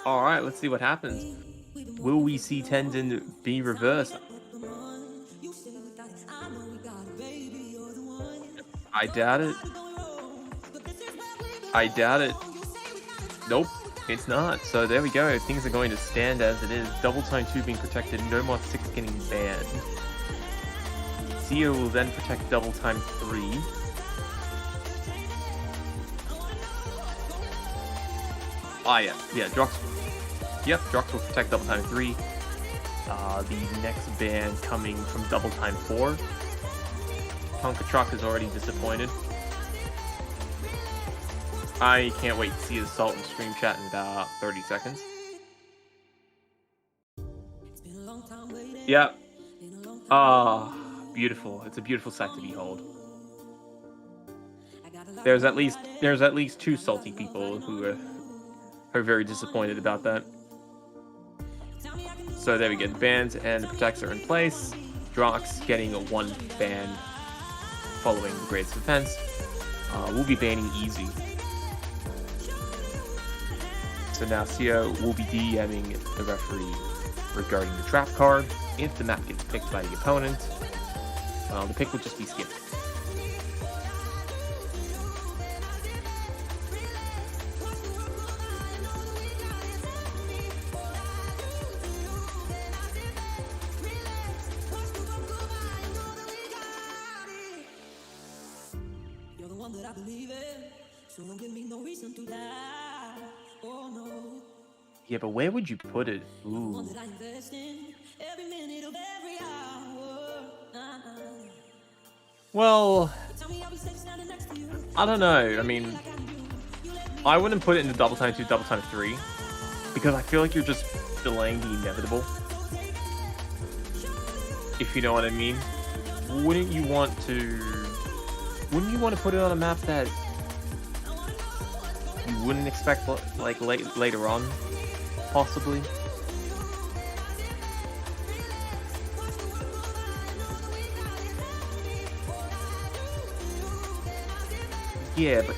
All right, let's see what happens. Will we see Tendon be reversed? I doubt it. I doubt it. Nope, it's not. So there we go. Things are going to stand as it is. Double time 2 being protected. No more 6 getting banned. CEO will then protect double time 3. Ah, yeah, Drox. Yep, Drox will protect double time 3. The next ban coming from double time 4. Tonka Truck is already disappointed. I can't wait to see his Salt and Stream chat in about 30 seconds. Yep. Ah, beautiful. It's a beautiful sight to behold. There's at least 2 salty people who are very disappointed about that. So there we go. The bans and the protects are in place. Drox getting a 1 ban following the greatest defense. We'll be banning easy. So now CEO will be DMing the referee regarding the trap card. If the map gets picked by the opponent, the pick will just be skipped. Yeah, but where would you put it? Ooh. Well, I don't know. I mean, I wouldn't put it into double time 2, double time 3, because I feel like you're just delaying the inevitable. If you know what I mean. Wouldn't you want to put it on a map that you wouldn't expect, like, later on, possibly? Yeah, but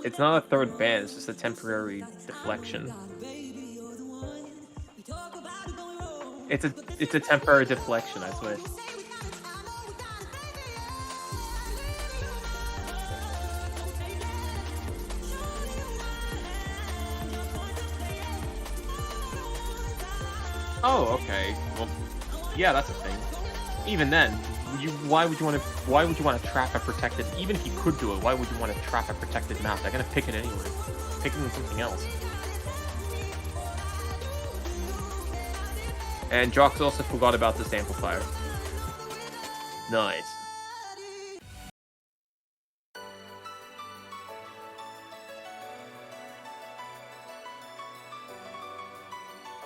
it's not a third ban, it's just a temporary deflection. It's a temporary deflection, I swear. Oh, okay. Well, yeah, that's a thing. Even then, why would you want to trap a protected? Even if you could do it, why would you want to trap a protected map? They're gonna pick it anyway. Picking something else. And Drox also forgot about this amplifier. Nice.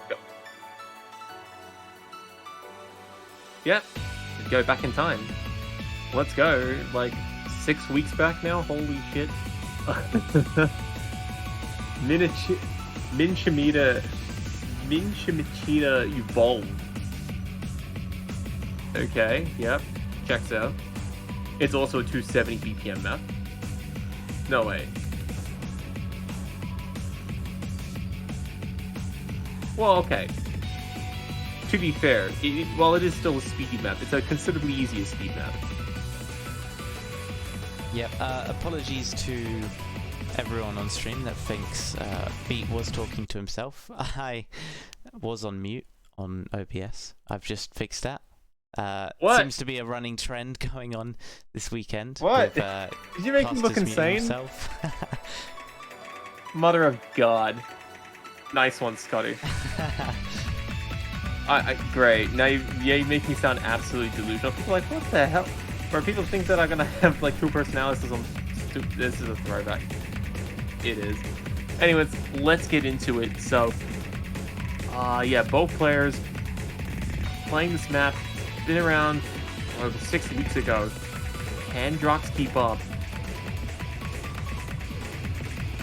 Go. Yep. Go back in time. Let's go. Like 6 weeks back now. Holy shit. Minchimita evolved. Okay, yep. Checks out. It's also a 270 BPM map. No way. Well, okay. To be fair, while it is still a speed map, it's a considerably easier speed map. Yep, apologies to everyone on stream that thinks Beat was talking to himself. I was on mute on OBS. I've just fixed that. What? Seems to be a running trend going on this weekend. What? With, Did you make him look insane? Mother of God. Nice one, Scotty. Great. Now you make me sound absolutely delusional. People are like, what the hell? Or people think that I'm gonna have like 2 personalities on. This is a throwback. It is. Anyways, let's get into it. So, yeah, both players playing this map. Been around 6 weeks ago. Can Drox keep up?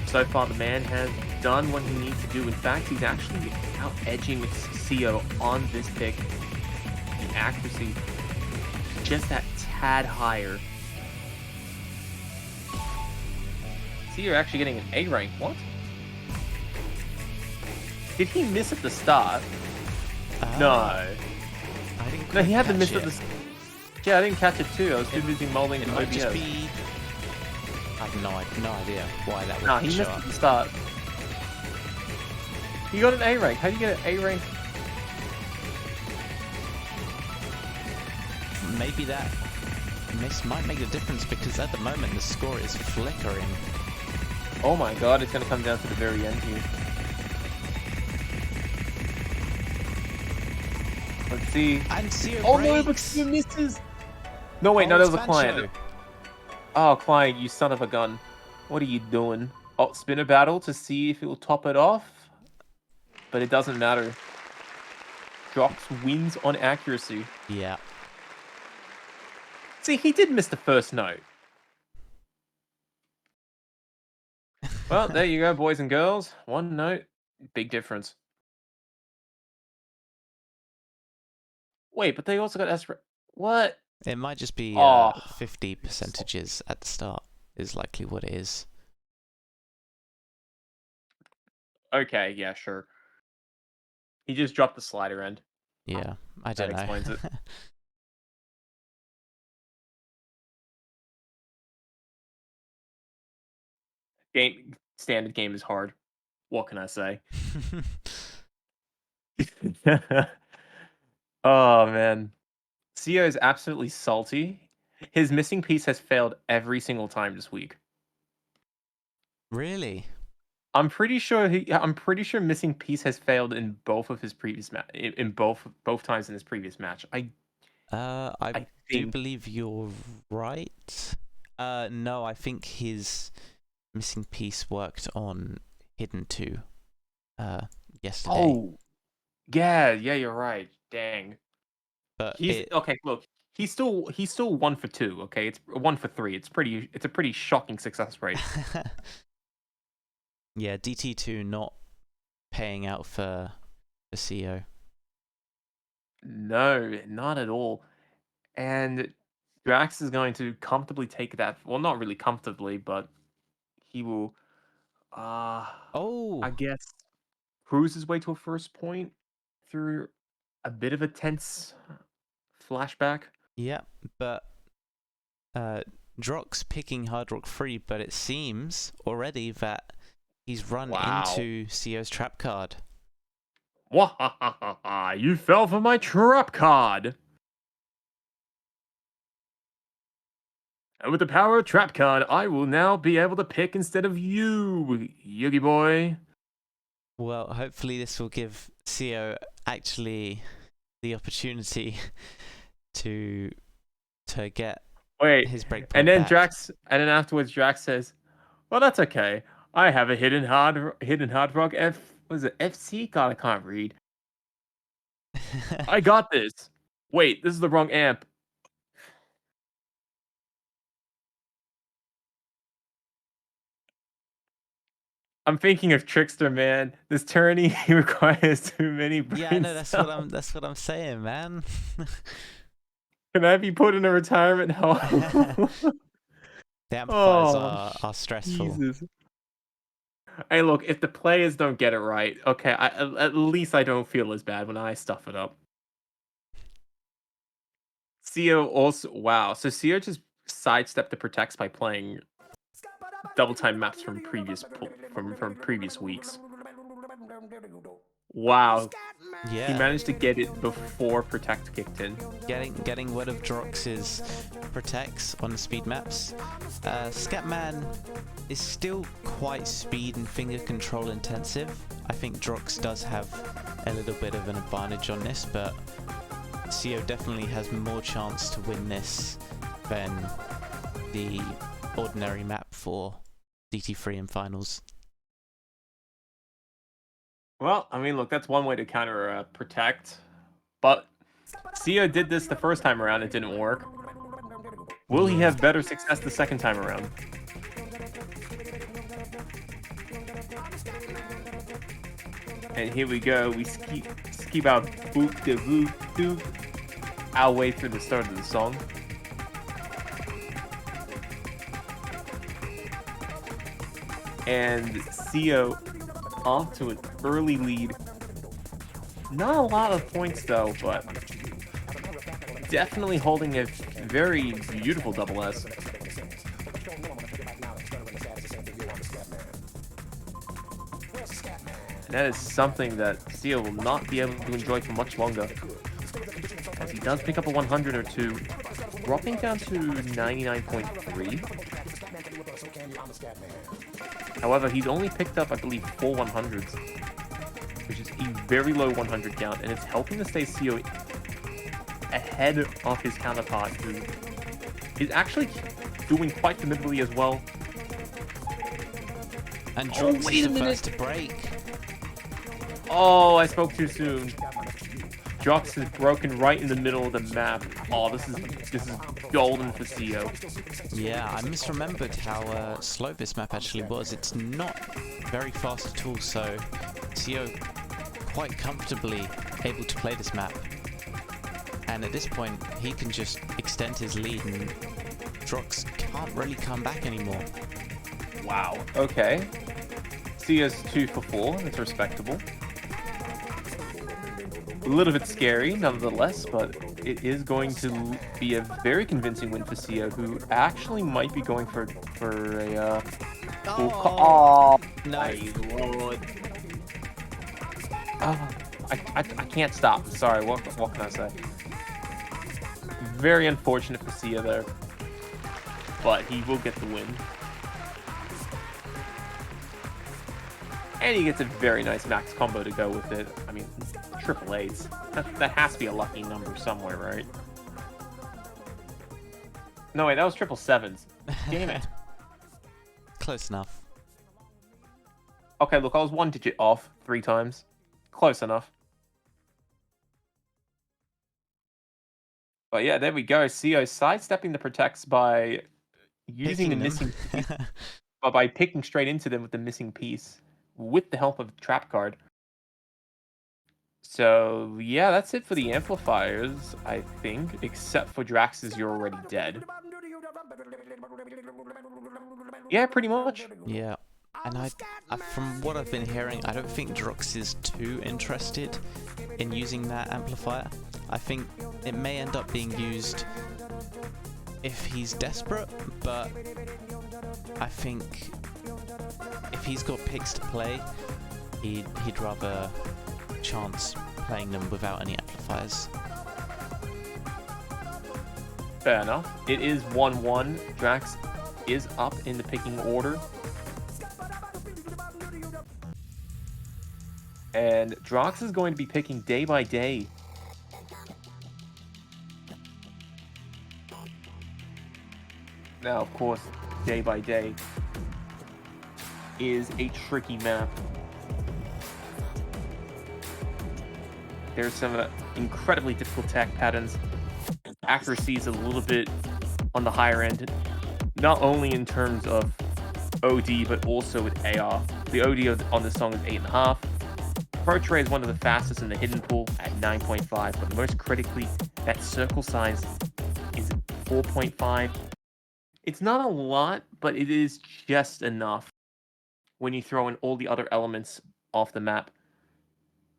So far, the man has done what he needs to do. In fact, he's actually out-edging CO on this pick. The accuracy just that tad higher. See, you're actually getting an A rank. What? Did he miss at the start? No. I didn't. No, he had to catch miss it. at the. Yeah, I didn't catch it too. I was too busy molding It OBS. might just be. I have no idea why that would Nah, he show missed up. at the start. He got an A rank. How do you get an A rank? Maybe that miss might make a difference because at the moment the score is flickering. Oh my god, it's gonna come down to the very end here. Let's see. And Seo Oh no, but breaks. he misses. No wait, Oh, no, that it's was a client. Bancho. Oh, client, you son of a gun. What are you doing? Oh, spin a battle to see if it will top it off. But it doesn't matter. Drox wins on accuracy. Yeah. See, he did miss the first note. Well, there you go, boys and girls. One note, big difference. Wait, but they also got S. What? It might just be Oh. 50 percentages at the start is likely what it is. Okay, yeah, sure. He just dropped the slider end. Yeah, I That don't know. explains it. Standard game is hard. What can I say? Oh man, CEO is absolutely salty. His missing piece has failed every single time this week. Really? I'm pretty sure missing piece has failed in both of his previous in both times in his previous match. I I do think believe you're right. No, I think his missing piece worked on Hidden 2 yesterday. Oh, yeah, you're right. Dang. but Okay. Look, he's still 1 for 2. Okay, it's 1 for 3. It's a pretty shocking success rate. yeah, DT2 not paying out for the CEO. No, not at all. And Drax is going to comfortably take that. Well, not really comfortably, but he will. Oh, I guess cruise his way to a first point through a bit of a tense flashback. yeah, but Drox picking Hard Rock free, but it seems already that he's run Wow. into CEO's trap card. Wahahaha! You fell for my trap card. And with the power of trap card, I will now be able to pick instead of you, Yugi boy. Well, hopefully this will give CEO actually the opportunity to get Wait, his breakpoint and then back. and then afterwards Drax says, "Well, that's okay. I have a hidden hard rock was it FC? God, I can't read. I got this. Wait, this is the wrong amp. I'm thinking of Trickster, man. This tourney requires too many brain Yeah, I know cells. that's what I'm saying, man. Can I be put in a retirement home? The amplifiers Oh, are stressful. Jesus. Hey, look, if the players don't get it right, okay, at least I don't feel as bad when I stuff it up. CEO also, wow. So CEO just sidestepped the protects by playing double time maps from from previous weeks. Wow. Yeah. He managed to get it before protect kicked in. Getting rid of Drox's protects on the speed maps. Scatman is still quite speed and finger control intensive. I think Drox does have a little bit of an advantage on this, but CEO definitely has more chance to win this than the ordinary map for DT3 in finals. Well, I mean, look, that's one way to counter protect, but CEO did this the first time around. It didn't work. Will he have better success the second time around? And here we go. We skip out boop de boop doop our way through the start of the song. And CO off to an early lead. Not a lot of points though, but definitely holding a very beautiful double S. And that is something that CO will not be able to enjoy for much longer, as he does pick up a 100 or two, dropping down to 99.3. However, he's only picked up, I believe, 4 100s, which is a very low 100 count, and it's helping to stay CO ahead of his counterpart, who is actually doing quite formidably as well. And Drox is the first to break. Oh, I spoke too soon. Drox is broken right in the middle of the map. Oh, this is golden for CO. Yeah, I misremembered how slow this map actually was. It's not very fast at all, so CO quite comfortably able to play this map. And at this point, he can just extend his lead, and Drox can't really come back anymore. Wow. Okay. CO's 2 for 4. That's respectable. A little bit scary, nonetheless, but it is going to be a very convincing win for CO, who actually might be going for a. Oh no. My lord! Oh, I can't stop. Sorry. What can I say? Very unfortunate for CO there, but he will get the win. And he gets a very nice max combo to go with it. I mean, triple 8s. That has to be a lucky number somewhere, right? No, wait, that was triple 7s. Damn it. Close enough. Okay, look, I was 1 digit off 3 times. Close enough. But yeah, there we go. CO sidestepping the protects by using the missing piece, but by picking straight into them with the missing piece, with the help of the trap card. So yeah, that's it for the amplifiers, I think, except for Drox's You're Already Dead. Yeah, pretty much. Yeah, and I from what I've been hearing, I don't think Drox is too interested in using that amplifier. I think it may end up being used if he's desperate, but I think if he's got picks to play, he'd rather chance playing them without any amplifiers. Fair enough. It is 1-1. Drox is up in the picking order. And Drox is going to be picking day by day. Now, of course, day by day is a tricky map. There's some incredibly difficult attack patterns. Accuracy is a little bit on the higher end, not only in terms of OD, but also with AR. The OD on this song is 8.5. Approach rate is one of the fastest in the hidden pool at 9.5, but most critically, that circle size is 4.5. It's not a lot, but it is just enough when you throw in all the other elements off the map.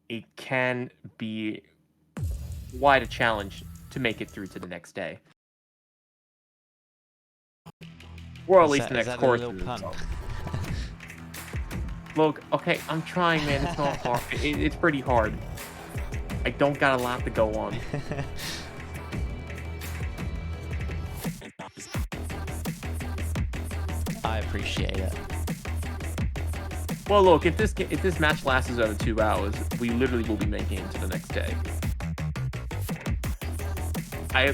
It can be quite a challenge to make it through to the next day. Or at least the next course. Look, okay, I'm trying, man. It's not hard. It's pretty hard. I don't got a lot to go on. I appreciate it. Well, look, if this match lasts over 2 hours, we literally will be making it to the next day.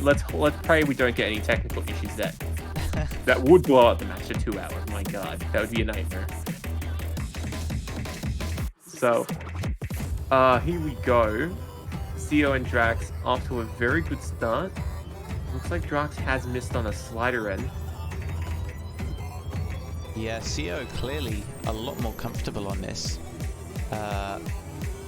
Let's pray we don't get any technical issues that would blow out the match to 2 hours. My God, that would be a nightmare. So, here we go. CO and Drox off to a very good start. Looks like Drox has missed on a slider end. Yeah, CO clearly a lot more comfortable on this. I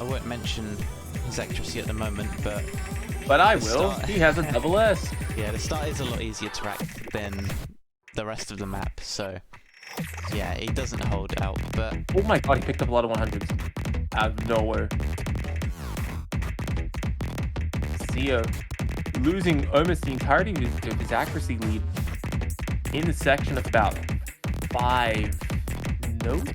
won't mention his accuracy at the moment, but I will. He has a double S. Yeah, the start is a lot easier to rack than the rest of the map, so Yeah, he doesn't hold out, but Oh my god, he picked up a lot of 100s out of nowhere. Sia losing almost the entirety of his accuracy lead in the section of about 5 notes.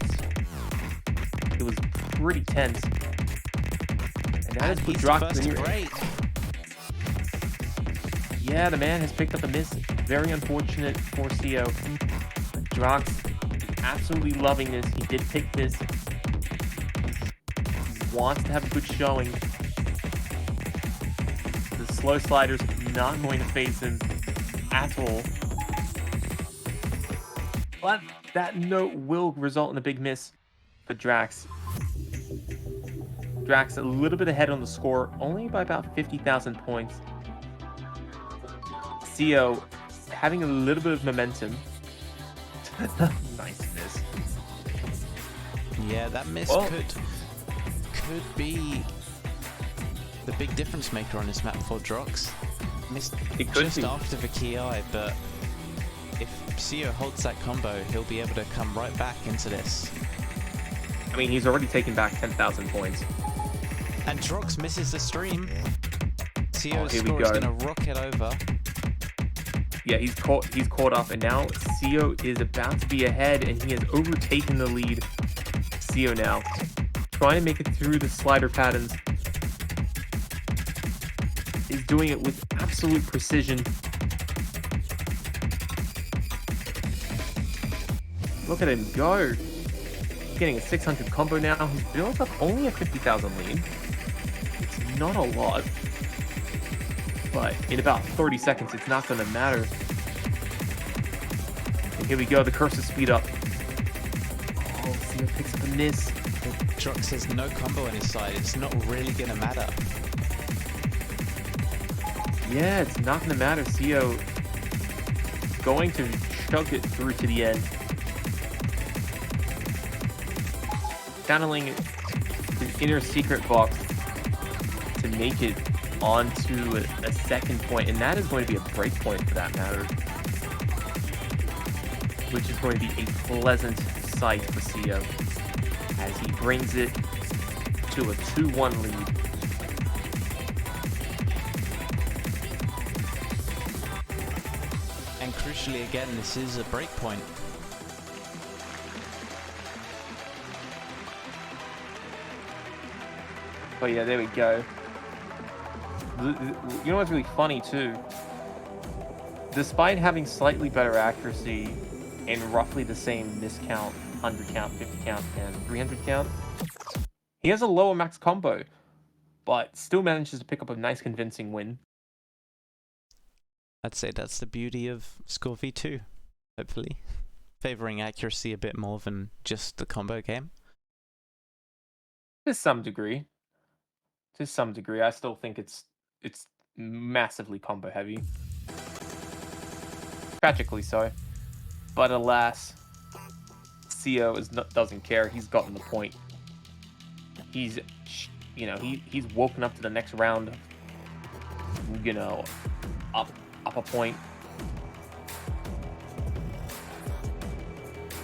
It was pretty tense. And that has put he's the Drox first in to your... break. Yeah, the man has picked up a miss. Very unfortunate for CO. Drox absolutely loving this. He did pick this. He wants to have a good showing. The slow slider's not going to face him at all. But that note will result in a big miss for Drox. Drox a little bit ahead on the score, only by about 50,000 points. CO having a little bit of momentum. Nice miss. Yeah, that miss could be the big difference maker on this map for Drox. Missed It could just be. after the key eye, but if CO holds that combo, he'll be able to come right back into this. I mean, he's already taken back 10,000 points. And Drox misses the stream. CO's here we score is go. going to rocket over. Yeah, he's caught up, and now CO is about to be ahead, and he has overtaken the lead. CO now trying to make it through the slider patterns. Is doing it with absolute precision. Look at him go. Getting a 600 combo now. He's built up only a 50,000 lead. It's not a lot. But in about 30 seconds, it's not going to matter. And here we go. The curse of speed up. Oh, CO picks up a miss. Drox has no combo on his side. It's not really going to matter. Yeah, it's not going to matter. CO going to chug it through to the end. Channeling his inner secret box to make it onto a second point, and that is going to be a break point for that matter, which is going to be a pleasant sight for CO as he brings it to a 2-1 lead. And crucially again, this is a break point. But yeah, there we go. You know what's really funny too? Despite having slightly better accuracy and roughly the same miscount, 100 count, 50 count, and 300 count, he has a lower max combo, but still manages to pick up a nice convincing win. I'd say that's the beauty of Score V2, hopefully. Favoring accuracy a bit more than just the combo game. To some degree. To some degree. I still think it's massively combo heavy. Tragically so. But alas, CO doesn't care. He's gotten the point. He's, he's woken up to the next round, up a point.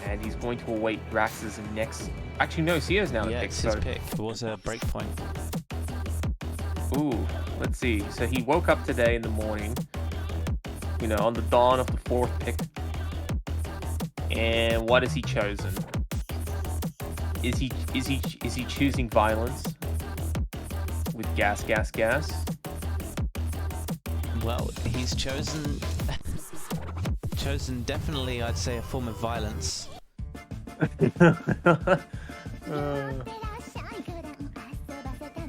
And he's going to await Drox's next... Actually, no, CO's now the pick. It's his pick. It was a break point. Ooh, let's see. So he woke up today in the morning, on the dawn of the 4th pick. And what has he chosen? Is he choosing violence with gas? Well, he's chosen definitely, I'd say, a form of violence.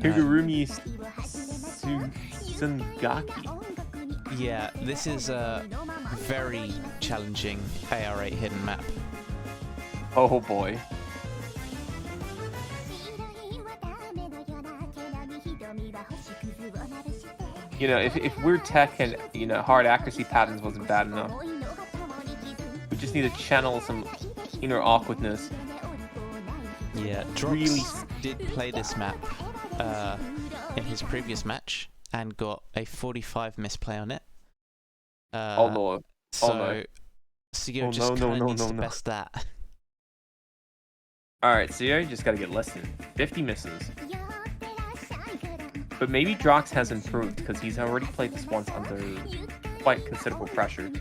Higurumi Sungaki. Yeah, this is a very challenging AR8 hidden map. Oh boy. If weird tech and hard accuracy patterns wasn't bad enough, we just need to channel some inner awkwardness. Yeah, Drox Really did play this map in his previous match and got a 45 misplay on it. Oh lord. So no. Sio Oh, just no, kind of no, needs no, to no. best that. Alright, CEO, you just gotta get less than 50 misses. But maybe Drox has improved because he's already played this once under quite considerable pressure.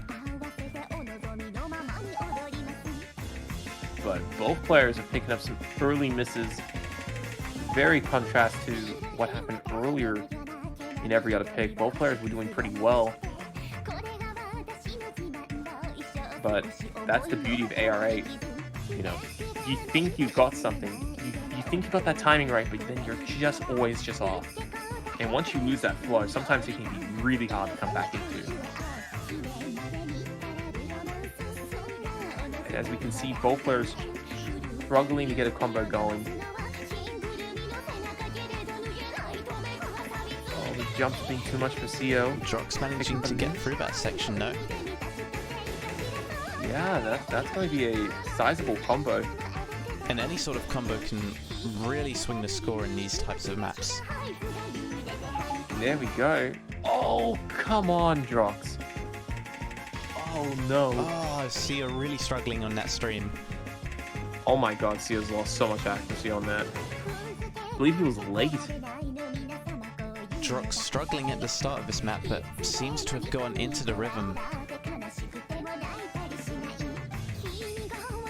But both players are picking up some early misses. Very contrast to what happened earlier in every other pick. Both players were doing pretty well. But that's the beauty of AR8. You know, you think you got something. You think you got that timing right, but then you're just always just off. And once you lose that flow, sometimes it can be really hard to come back into. And as we can see, both players struggling to get a combo going. Oh, the jump's being too much for CO. Drox managing to get through that section, no? Yeah, that's going to be a sizable combo. And any sort of combo can really swing the score in these types of maps. There we go. Oh, come on, Drox. Oh, no. Oh, see, you're really struggling on that stream. Oh my god, Sio's lost so much accuracy on that. I believe he was late. Drox struggling at the start of this map, but seems to have gone into the rhythm.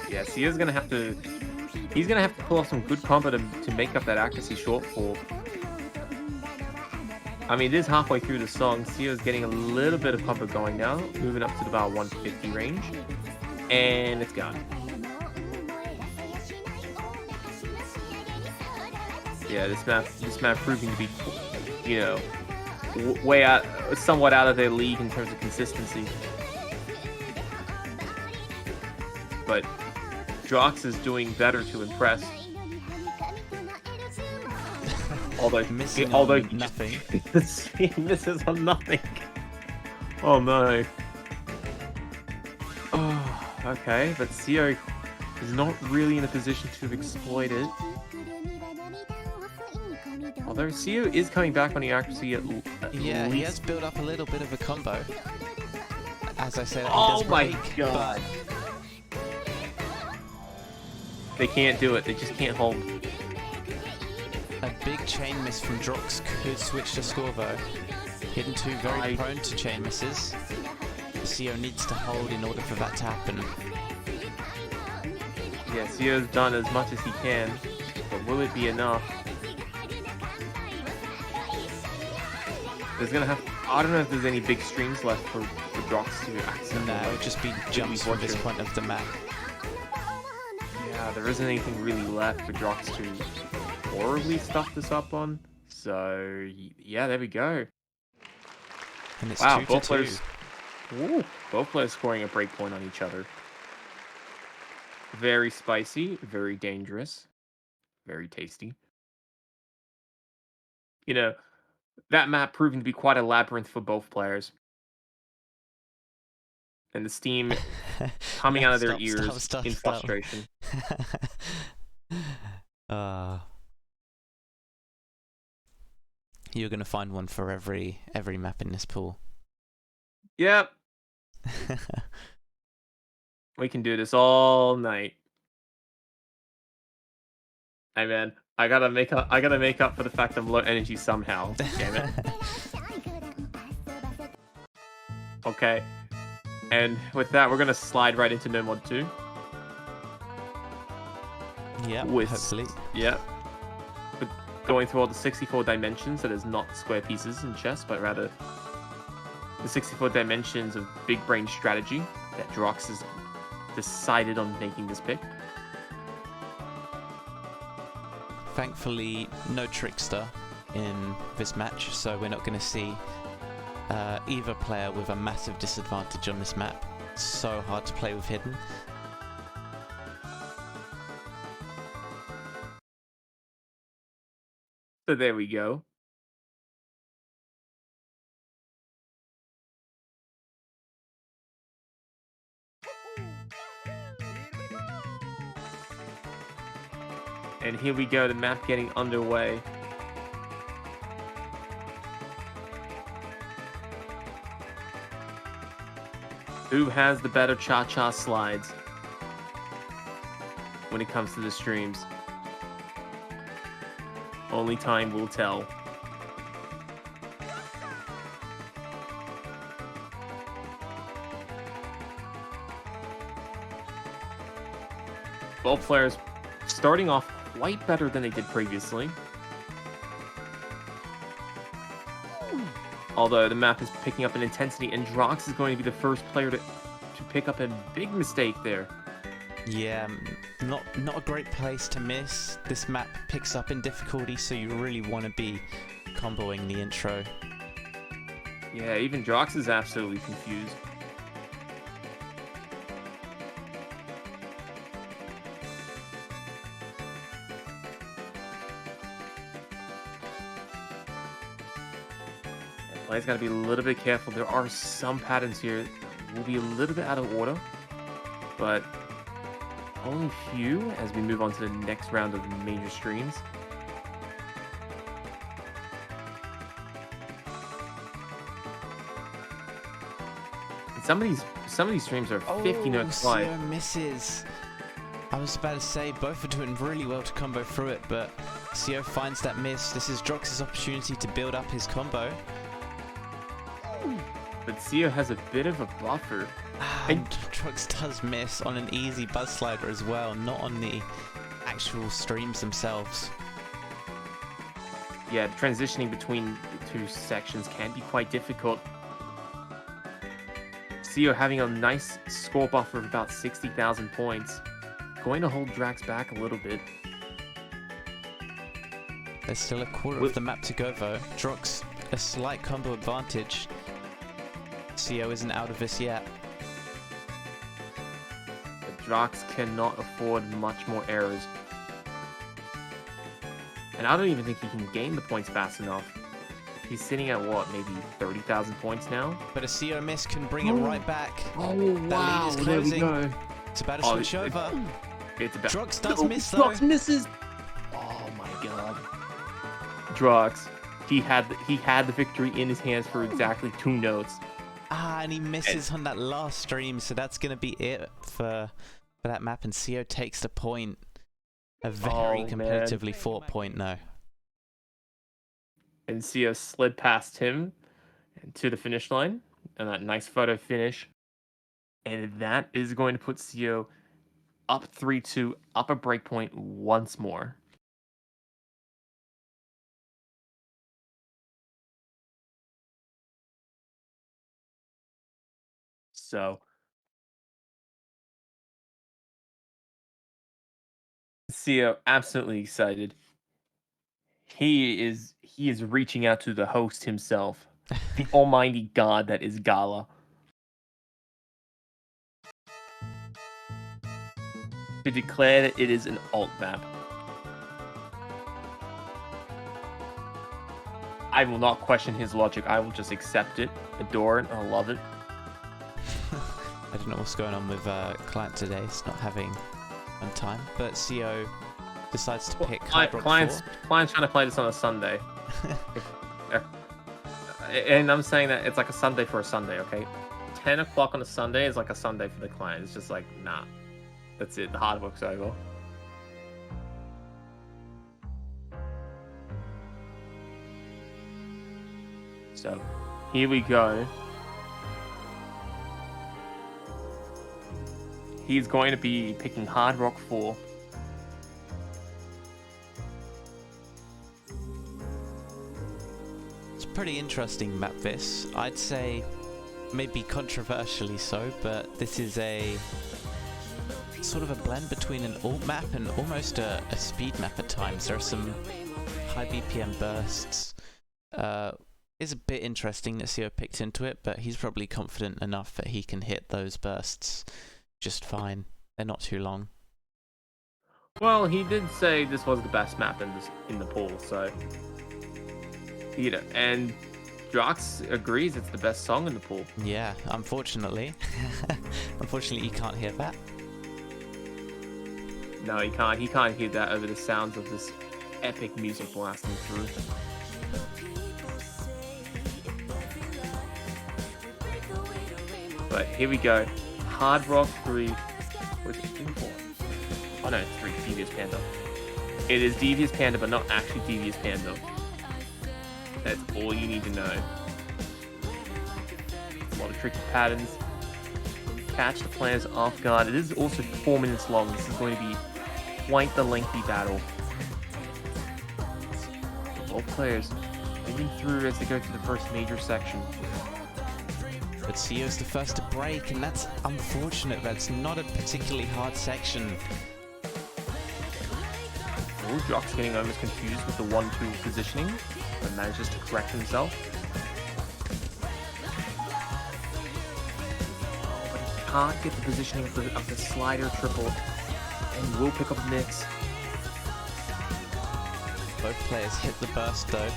Yeah, Sio's gonna have to... He's gonna have to pull off some good combo to make up that accuracy shortfall. I mean, it is halfway through the song. Sio's getting a little bit of combo going now, moving up to about 150 range. And it's gone. Yeah, this map proving to be, you know, way out, somewhat out of their league in terms of consistency. But Drox is doing better to impress. Although Missing although on nothing. he misses on nothing. Oh no. Oh, okay, but CO is not really in a position to exploit it. Although CO is coming back on the accuracy at Yeah, least. he has built up a little bit of a combo. As I said, he Oh does my break, god. They can't do it. They just can't hold. A big chain miss from Drox could switch the score though. Hidden 2 very prone to chain misses. CO needs to hold in order for that to happen. Yeah, CO's done as much as he can, but will it be enough? There's gonna have... I don't know if there's any big streams left for Drox to access. No, it would just be jumps from this point of the map. Yeah, there isn't anything really left for Drox to horribly stuff this up on. So, yeah, there we go. And it's Wow, 2-2. both players... Ooh, both players scoring a breakpoint on each other. Very spicy, very dangerous, very tasty. You know, that map proving to be quite a labyrinth for both players. And the steam coming out of their ears in frustration. You're gonna find one for every map in this pool. Yep. We can do this all night. Hey man, I gotta make up for the fact I'm low energy somehow. Damn it. Okay. And with that, we're gonna slide right into No Mod 2. Yeah, With, hopefully. Yeah. But going through all the 64 dimensions, that is not square pieces in chess, but rather the 64 dimensions of big brain strategy that Drox has decided on making this pick. Thankfully, no trickster in this match, so we're not going to see either player with a massive disadvantage on this map. It's so hard to play with hidden. So there we go. And here we go, the map getting underway. Who has the better cha-cha slides? when it comes to the streams. Only time will tell. Both players starting off quite better than they did previously. Although the map is picking up an intensity, and Drox is going to be the first player to pick up a big mistake there. Yeah, not a great place to miss. This map picks up in difficulty, so you really want to be comboing the intro. Yeah, even Drox is absolutely confused. Players got to be a little bit careful. There are some patterns here that will be a little bit out of order, but only few as we move on to the next round of major streams. And some of these streams are 50 notes wide. CO misses. I was about to say both are doing really well to combo through it, but CO finds that miss. This is Drox's opportunity to build up his combo. But CO has a bit of a buffer. And Drox does miss on an easy buzz slider as well, not on the actual streams themselves. Yeah, transitioning between the two sections can be quite difficult. CO having a nice score buffer of about 60,000 points. Going to hold Drox back a little bit. There's still a quarter of the map to go though. Drox, a slight combo advantage. CO isn't out of this yet. But Drox cannot afford much more errors. And I don't even think he can gain the points fast enough. He's sitting at what, maybe 30,000 points now? But a CO miss can bring it right back. Oh, that wow, lead is there we closing. go. It's about to switch over. It's about... Drox does miss though. Drox misses! Oh my god. Drox, he had the victory in his hands for exactly 2 notes. And he misses on that last stream, so that's going to be it for that map, and CO takes the point. A very competitively fought point now. And CO slid past him to the finish line, and that nice photo finish. And that is going to put CO up 3-2, up a breakpoint once more. So CO absolutely excited. He is reaching out to the host himself, the almighty god that is Gala, to declare that it is an alt map. I will not question his logic. I will just accept it, adore it, and love it. I don't know what's going on with client today. It's not having fun time, but CO decides to pick client's trying to play this on a Sunday. And I'm saying that it's like a Sunday for a Sunday, okay? 10 o'clock on a Sunday is like a Sunday for the client. It's just like, nah. That's it. The hard work's over. So, here we go. He's going to be picking Hard Rock 4. It's a pretty interesting map, this. I'd say maybe controversially so, but this is a sort of a blend between an alt map and almost a speed map at times. There are some high BPM bursts. It's a bit interesting that CO picked into it, but he's probably confident enough that he can hit those bursts just fine. They're not too long. Well, he did say this was the best map in the pool, so you know, and Drox agrees it's the best song in the pool. Yeah, unfortunately. Unfortunately, you can't hear that. No, he can't. He can't hear that over the sounds of this epic music blasting through. But here we go. Hard Rock 3. Was it 3 or 4? Oh no, it's 3. Devious Panda. It is Devious Panda, but not actually Devious Panda. That's all you need to know. A lot of tricky patterns. Catch the players off guard. It is also 4 minutes long. This is going to be quite the lengthy battle. Both players moving through as they go through the first major section. But Sio's the first to break, and that's unfortunate. That's not a particularly hard section. Oh, Drox getting almost confused with the 1-2 positioning, but manages to correct himself. But he can't get the positioning of the slider triple, and will pick up a mix. Both players hit the burst though.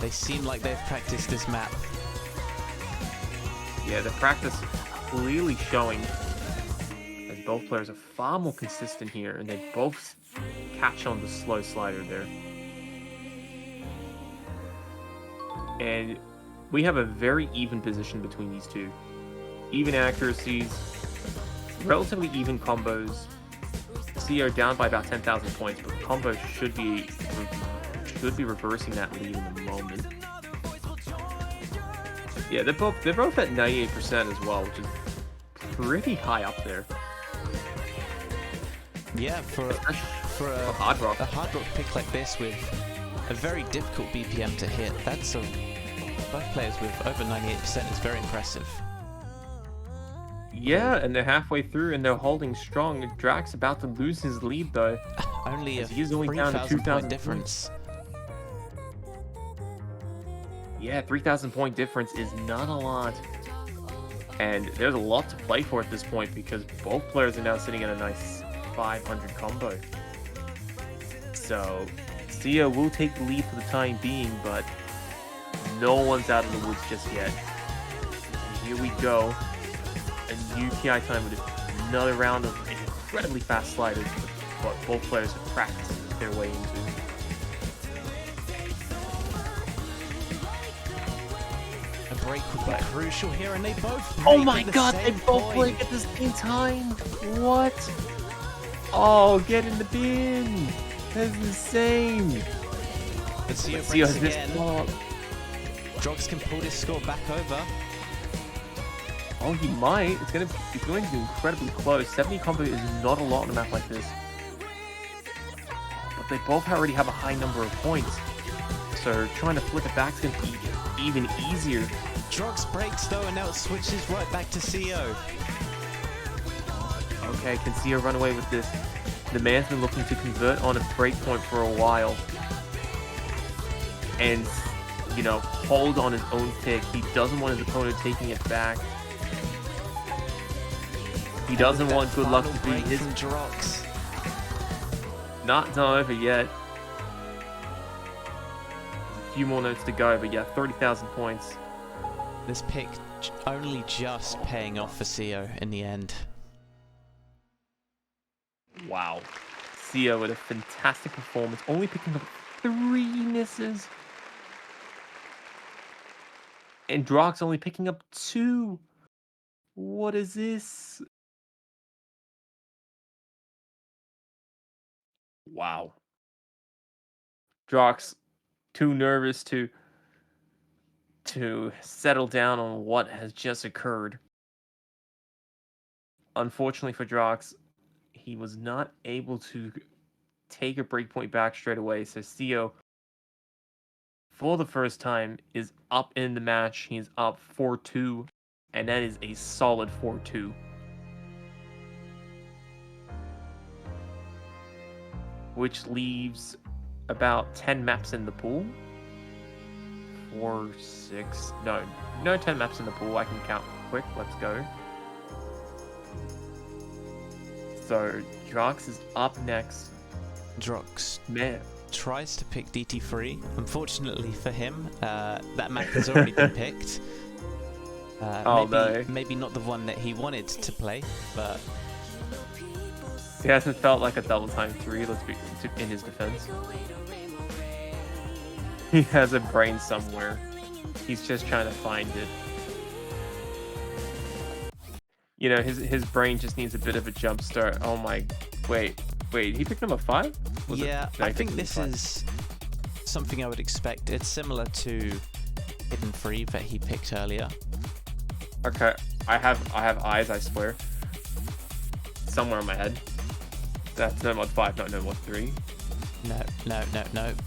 They seem like they've practiced this map. Yeah, the practice clearly showing, as both players are far more consistent here, and they both catch on the slow slider there. And we have a very even position between these two. Even accuracies, relatively even combos. Cio down by about 10,000 points, but the combo should be reversing that lead in a moment. Yeah, they're both at 98% as well, which is pretty high up there. Yeah, for a hard rock pick like this with a very difficult BPM to hit, that's both players with over 98% is very impressive. Yeah, and they're halfway through and they're holding strong. Drox about to lose his lead though. Only a he's only down to 3,000 2,000 point difference. Yeah, 3,000 point difference is not a lot. And there's a lot to play for at this point because both players are now sitting at a nice 500 combo. So, Cio will take the lead for the time being, but no one's out of the woods just yet. And here we go. A new PI time with another round of incredibly fast sliders, but both players have practiced their way into. A break would be crucial here, and they both break. Oh my at the god, same they both point. break at the same time? What? Oh, get in the bin! That's insane! But Cio Cio breaks has this again. block. Drox can pull this score back over. Oh, he might. It's going to be incredibly close. 70 combo is not a lot on a map like this. But they both already have a high number of points. So trying to flip it back is going to be even easier. Drox breaks though, and now it switches right back to Cio. Okay, can Cio run away with this? The man's been looking to convert on a breakpoint for a while. And, you know, hold on his own pick. He doesn't want his opponent taking it back. He doesn't want good luck to be his. From Drox. Not done over yet. A few more notes to go, but yeah, 30,000 points. This pick only just paying off for Cio in the end. Wow. Cio with a fantastic performance, only picking up 3 misses. And Drox only picking up 2. What is this? Wow. Drox too nervous to settle down on what has just occurred. Unfortunately for Drox, he was not able to take a breakpoint back straight away. So Cio, for the first time, is up in the match. He is up 4-2, and that is a solid 4-2. Which leaves about 10 maps in the pool. 4, 6, no 10 maps in the pool. I can count quick. Let's go. So Drox is up next. Drox Man, tries to pick DT3. Unfortunately for him, that map has already been picked. Maybe not the one that he wanted to play, but he hasn't felt like a double time 3. Let's be in his defense. He has a brain somewhere. He's just trying to find it. You know, his brain just needs a bit of a jump start. Oh my, wait, he picked number 5? Yeah, No, I he think picked this number 5. is something I would expect. It's similar to Hidden Free that he picked earlier. Okay, I have eyes, I swear. Somewhere in my head. That's no mod 5, not no mod 3. No.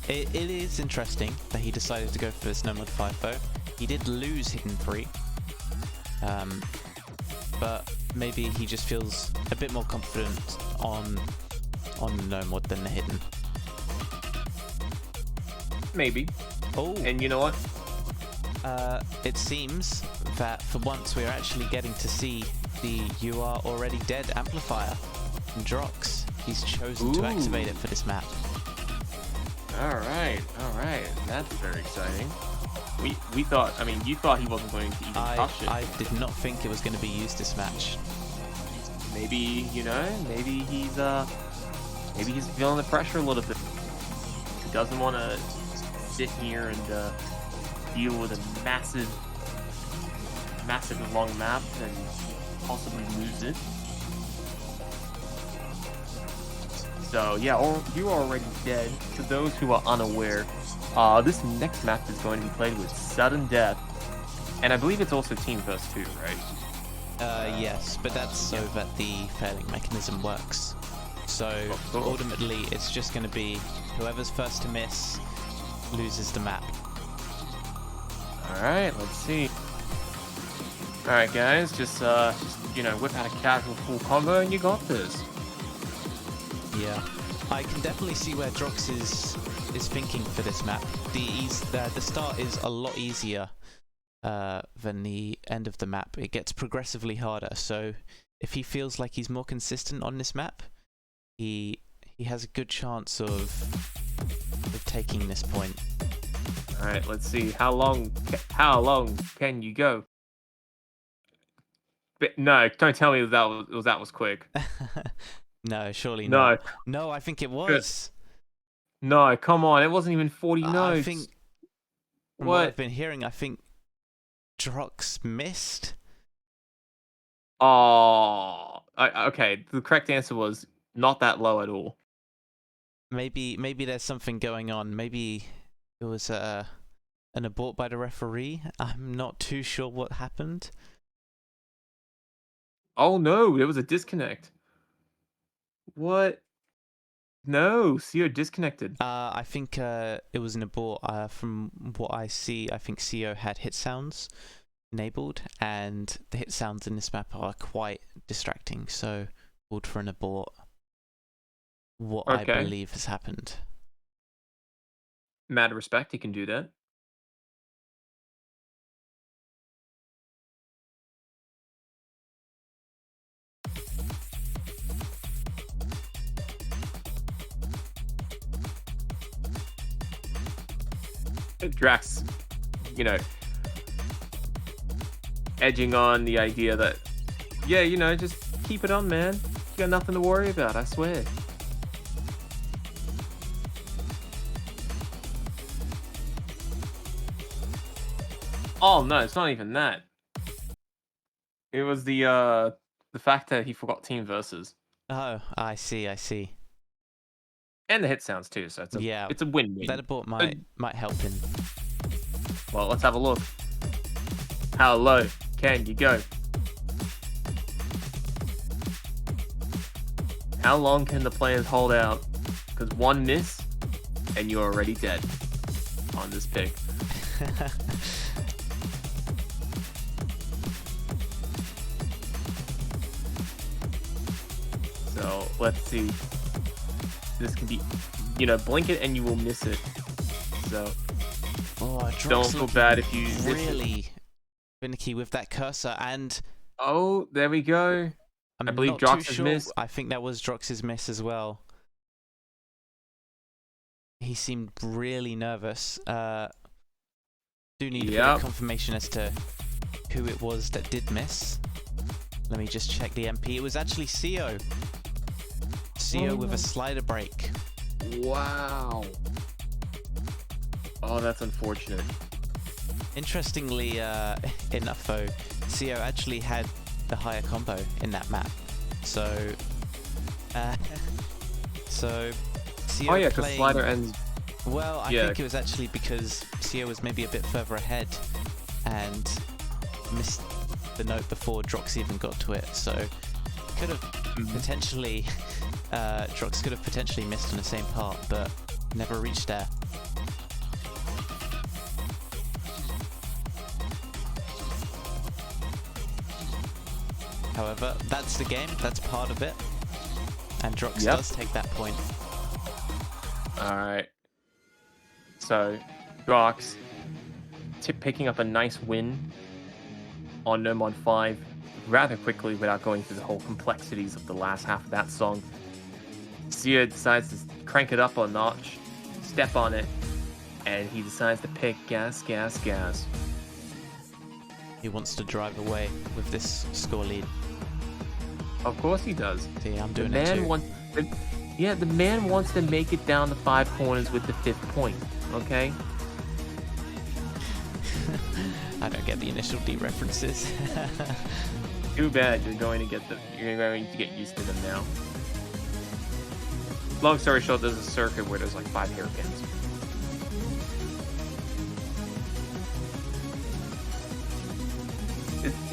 It is interesting that he decided to go for this no mod 5 though. He did lose Hidden Free. But maybe he just feels a bit more confident on the no mod than the hidden. Maybe. Oh, And you know what? it seems that for once we're actually getting to see the "You Are Already Dead" amplifier in Drox. He's chosen to activate it for this map. All right. That's very exciting. We thought. I mean, you thought he wasn't going to even touch it. I did not think it was going to be used this match. Maybe, you know, maybe he's feeling the pressure a little bit. He doesn't want to sit here and deal with a massive and long map and possibly lose it. So yeah, You Are Already Dead. For those who are unaware, this next map is going to be played with sudden death, and I believe it's also team versus 2, right? Yes, but that's so that the failing mechanism works. So ultimately, it's just going to be whoever's first to miss loses the map. All right, let's see. All right, guys, just you know, whip out a casual full combo, and you got this. Yeah, I can definitely see where Drox is thinking for this map. The start is a lot easier than the end of the map. It gets progressively harder. So if he feels like he's more consistent on this map, he has a good chance of taking this point. All right, let's see how long can you go? But no, don't tell me that was quick. No, surely No. not. No, I think it was. No, come on, it wasn't even 40 notes. I think from what I've What? been hearing, I think Drox missed. Oh, okay. The correct answer was not that low at all. Maybe there's something going on. Maybe it was an abort by the referee. I'm not too sure what happened. Oh no, there was a disconnect. What? No, CO disconnected. I think it was an abort. From what I see, I think CO had hit sounds enabled, and the hit sounds in this map are quite distracting. So called for an abort. What I Okay. believe has happened. Mad respect, he can do that. Drax, you know, edging on the idea that, yeah, you know, just keep it on, man. You got nothing to worry about, I swear. Oh no, it's not even that. It was the fact that he forgot team versus Oh, I see. and the hit sounds too. So it's a win-win. That abort might help him. Well, let's have a look. How low can you go? How long can the players hold out? Because one miss, and you're already dead on this pick. So let's see. This can be, you know, blink it and you will miss it. So don't feel bad if you really finicky with that cursor. And oh, there we go. I believe Drox has missed. I think that was Drox's miss as well. He seemed really nervous. Do need a bit of confirmation as to who it was that did miss. Let me just check the MP. It was actually CO. CO with a slider break. Wow. Oh, that's unfortunate. Interestingly enough, though, CO actually had the higher combo in that map. So, Sio Oh yeah, because playing, slider ends. well, I Yeah. think it was actually because Sio was maybe a bit further ahead and missed the note before Drox even got to it. So could have potentially, Drox could have potentially missed on the same part, but never reached there. However, that's the game, that's part of it, and Drox Yep. does take that point. Alright. So, Drox picking up a nice win on No Mod 5 rather quickly without going through the whole complexities of the last half of that song. Sia decides to crank it up a notch, step on it, and he decides to pick gas, gas, gas. He wants to drive away with this score lead. Of course he does. See, I'm The doing it too. the man wants to make it down the 5 corners with the 5th point, okay? I don't get the initial D references. Too bad. You're going to get used to them now. Long story short, there's a circuit where there's like 5 hairpins.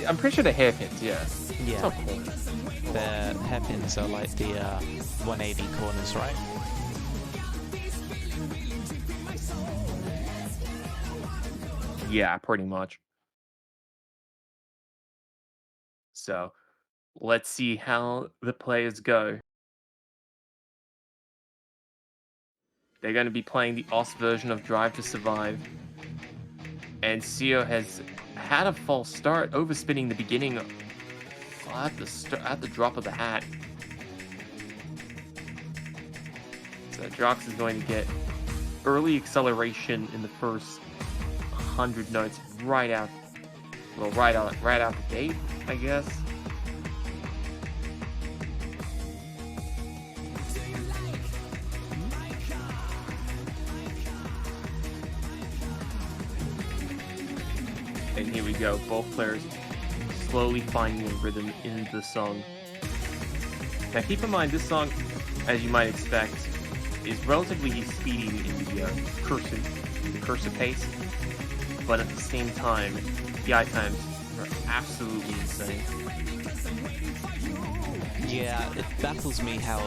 I'm pretty sure the hairpins, yeah. It's Yeah, not corners. the hairpins are like the 180 corners, right? Yeah, pretty much. So, let's see how the players go. They're going to be playing the OS version of Drive to Survive. And Sio has had a false start, overspinning the beginning at the drop of the hat. So Drox is going to get early acceleration in the first 100 notes right out the gate, I guess. And here we go, both players slowly finding a rhythm in the song. Now keep in mind, this song, as you might expect, is relatively speedy in the cursor pace, but at the same time, PI times are absolutely insane. Yeah, it baffles me how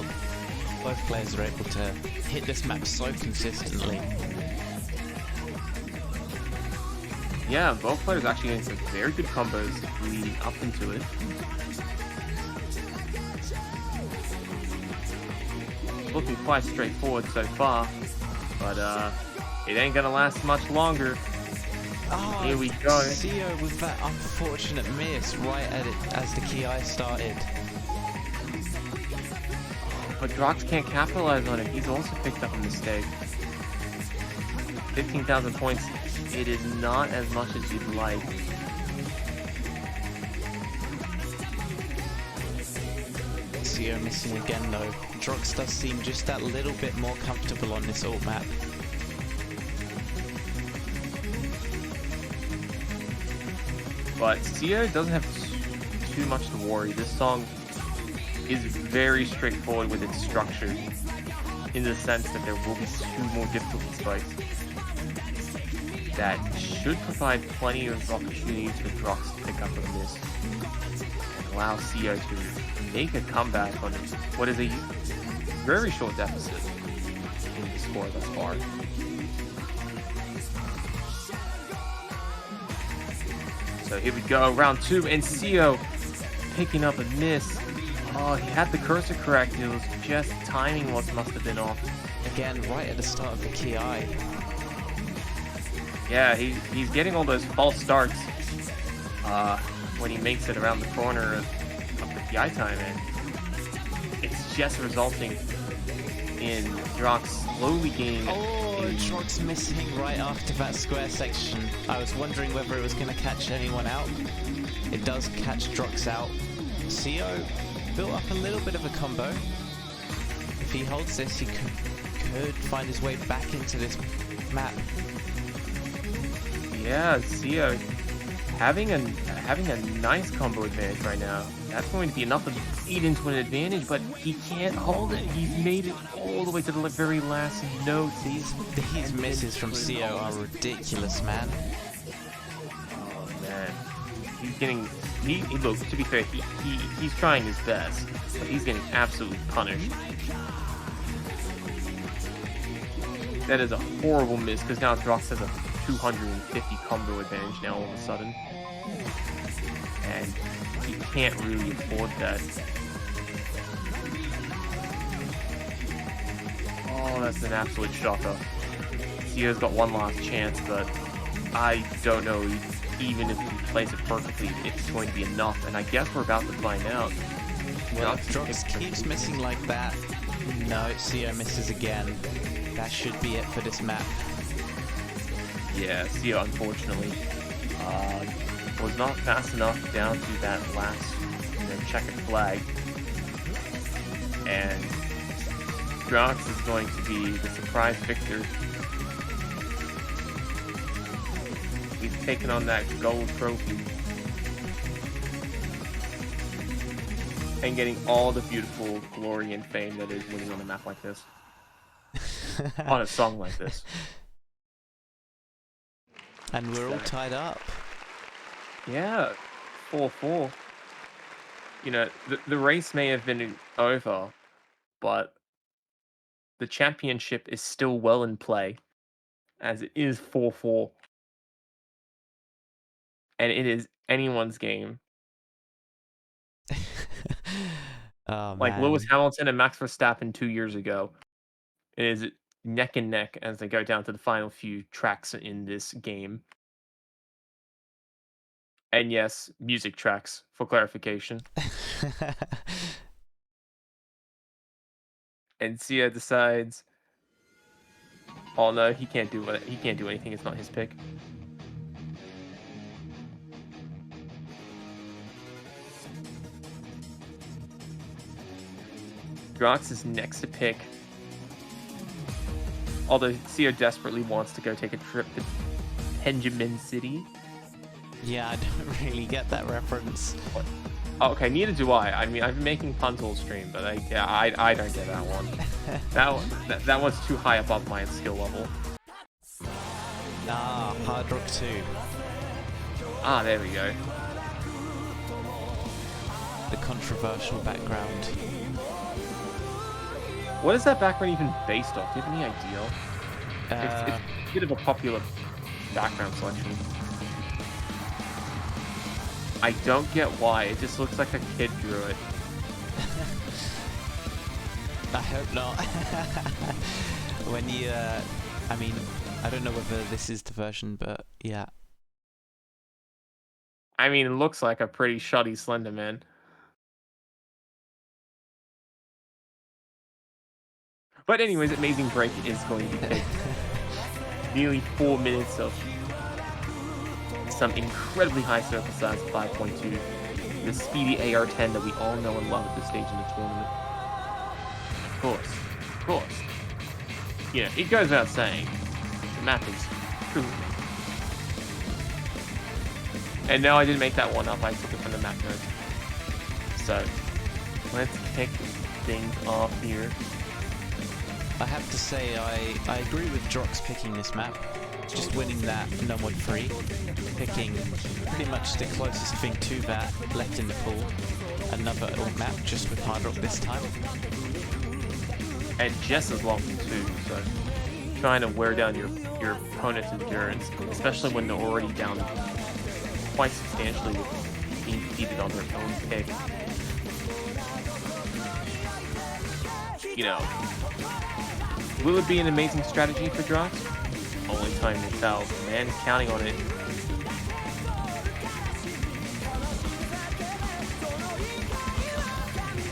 both players are able to hit this map so consistently. Yeah, both players actually getting some very good combos leading up into it. Looking quite straightforward so far, but it ain't gonna last much longer. Oh, Here we go. Sio with that unfortunate miss right at it as the Ki started. But Drox can't capitalize on it. He's also picked up a mistake. 15,000 points. It is not as much as you'd like. Sio missing again though. Drox does seem just that little bit more comfortable on this alt map. But Sio doesn't have too much to worry. This song is very straightforward with its structure, in the sense that there will be 2 more difficulty spikes that should provide plenty of opportunities for Drox to pick up a miss and allow Sio to make a comeback on what is a very short deficit in the score thus far. So here we go, round 2, and Sio picking up a miss. Oh, he had the cursor correct. It was just timing what must have been off. Again, right at the start of the Ki. Yeah, he's getting all those false starts when he makes it around the corner of the PI time, and it's just resulting in Drox slowly gaining. Oh, Drox missing right after that square section. I was wondering whether it was going to catch anyone out. It does catch Drox out. Sio built up a little bit of a combo. If he holds this, he could find his way back into this map. Yeah, Sio having a nice combo advantage right now. That's going to be enough to eat into an advantage, but he can't hold it. He's made it all the way to the very last note. These misses from CO are ridiculous, man. Oh man, he's getting. Look, to be fair, he's trying his best, but he's getting absolutely punished. That is a horrible miss because now Drox has a 250 combo advantage now all of a sudden. And he can't really afford that. Oh, that's an absolute shocker. Sio's got one last chance, but I don't know, even if he plays it perfectly, it's going to be enough, and I guess we're about to find out. Well, if Drox keeps missing like that, no, Cio misses again. That should be it for this map. Yeah, Cio unfortunately was not fast enough down to that last checkered flag. And Drox is going to be the surprise victor. He's taking on that gold trophy. And getting all the beautiful glory and fame that is winning on a map like this. On a song like this. And we're all tied up. Yeah, 4-4. You know, the race may have been over, but the championship is still well in play, as it is 4-4. And it is anyone's game. Oh, like man. Lewis Hamilton and Max Verstappen 2 years ago. It is neck and neck as they go down to the final few tracks in this game. And yes, music tracks, for clarification. And Sia decides, oh no, he can't do anything. It's not his pick. Drox is next to pick. Although Sia desperately wants to go take a trip to Benjamin City. Yeah, I don't really get that reference. What? Oh, okay, neither do I. I mean, I've been making puns all stream, but I don't get that one. that one's too high above my skill level. Ah, Hard Rock 2. Ah, there we go. The controversial background. What is that background even based off? Do you have any idea? It's a bit of a popular background selection. I don't get why. It just looks like a kid drew it. I hope not. When you, I mean, I don't know whether this is the version, but yeah. I mean, it looks like a pretty shoddy Slender Man. But anyways, Amazing Break is going to take nearly 4 minutes of some incredibly high surface size, 5.2. The speedy AR-10 that we all know and love at this stage in the tournament. Of course. You know, it goes without saying, the map is true. And no, I didn't make that one up, I took it from the map notes. So, let's kick things off here. I have to say, I agree with Drox picking this map. Just winning that no mod free. Picking pretty much the closest thing to that left in the pool. Another old map, just with Hard Rock this time. And just as long too, so trying to wear down your opponent's endurance, especially when they're already down quite substantially with being defeated on their own pick. You know, will it be an amazing strategy for Drox? Only time will tell. Man, counting on it.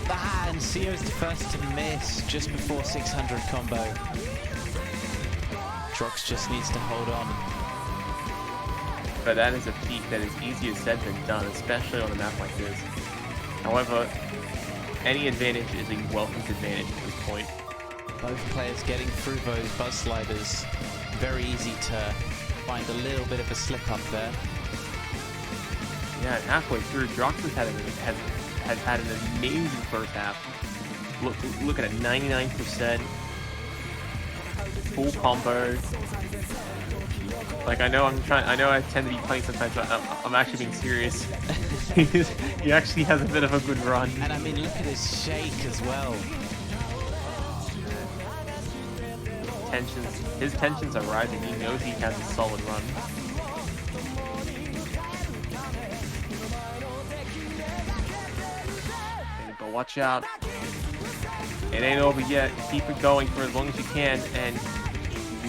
Ah, and Sio's the first to miss just before 600 combo. Drox just needs to hold on. But that is a feat that is easier said than done, especially on a map like this. However, any advantage is a welcomed advantage at this point. Both players getting through those buzz sliders. Very easy to find a little bit of a slip up there. Yeah, and halfway through, Drox has had an amazing first half. Look at it, 99% full combo. Like I know I tend to be playing sometimes, but I'm actually being serious. He actually has a bit of a good run. And I mean, look at his shake as well. His tensions are rising. He knows he has a solid run. Okay, but watch out. It ain't over yet. Keep it going for as long as you can, and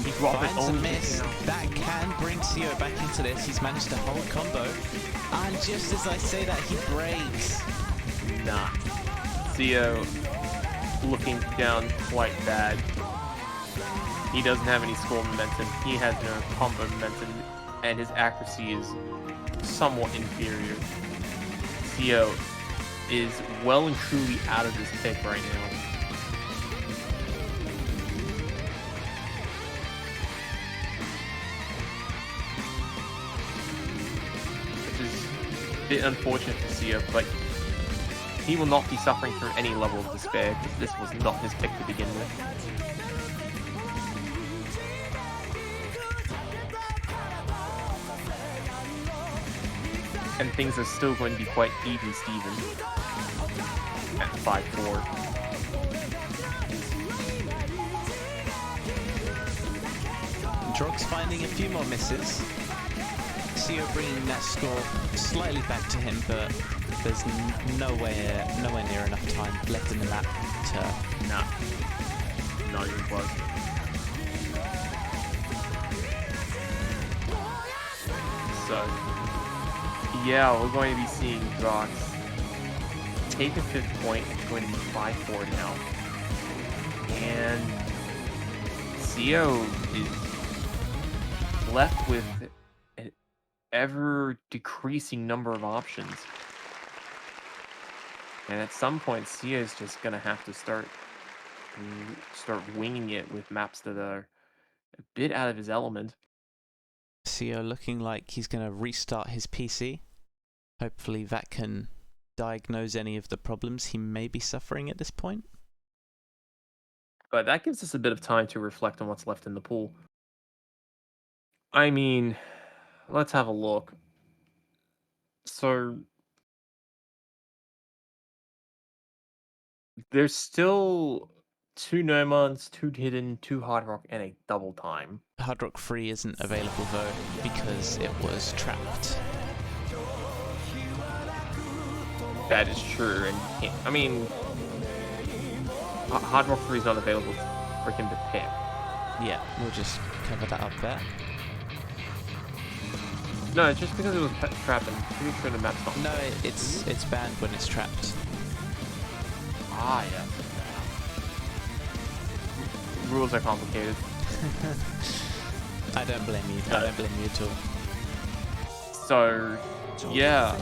he dropped it Finds a only miss. now. That can bring Sio back into this. He's managed to hold combo. And just as I say that, he breaks. Nah. Theo looking down quite bad. He doesn't have any score momentum. He has no combo momentum, and his accuracy is somewhat inferior. Theo is well and truly out of this pick right now. Which is a bit unfortunate for Theo, but he will not be suffering through any level of despair because this was not his pick to begin with. And things are still going to be quite even Steven at 5-4. Drox finding a few more misses. Sio bringing that score slightly back to him, but there's nowhere near enough time left in the map to... Nah. Not even close. So... yeah, we're going to be seeing Drox take a 5th point. It's going to be 5-4 now. And Sio is left with an ever-decreasing number of options. And at some point, Sio is just going to have to start winging it with maps that are a bit out of his element. Sio looking like he's going to restart his PC. Hopefully that can diagnose any of the problems he may be suffering at this point. But that gives us a bit of time to reflect on what's left in the pool. I mean, let's have a look. So, there's still 2 Nomons, 2 Hidden, 2 Hard Rock, and a Double Time. Hard Rock 3 isn't available though because it was trapped. That is true, and I mean, Hard Rock 3 is not available for him to pick. Yeah, we'll just cover that up there. No, it's just because it was trapped. I'm pretty sure the map's not. No, it's banned when it's trapped. Ah, yeah. Rules are complicated. I don't blame you. I don't blame you at all. So, yeah.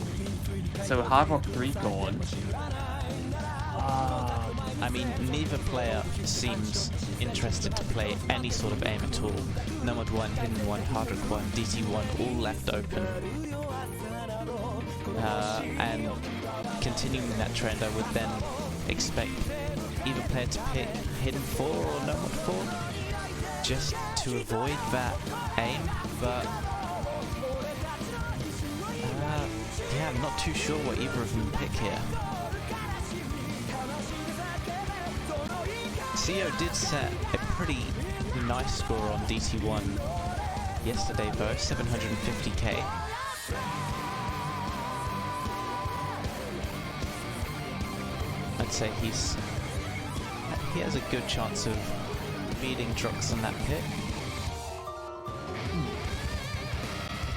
So Hard Rock 3 gone. I mean, neither player seems interested to play any sort of aim at all. Nomad 1, Hidden 1, Hard Rock 1, DT 1, all left open. And continuing that trend, I would then expect either player to pick Hidden 4 or Nomad 4 just to avoid that aim, but yeah, I'm not too sure what either of them pick here. Sio did set a pretty nice score on DT1 yesterday though, 750k. I'd say he has a good chance of beating Drox on that pick.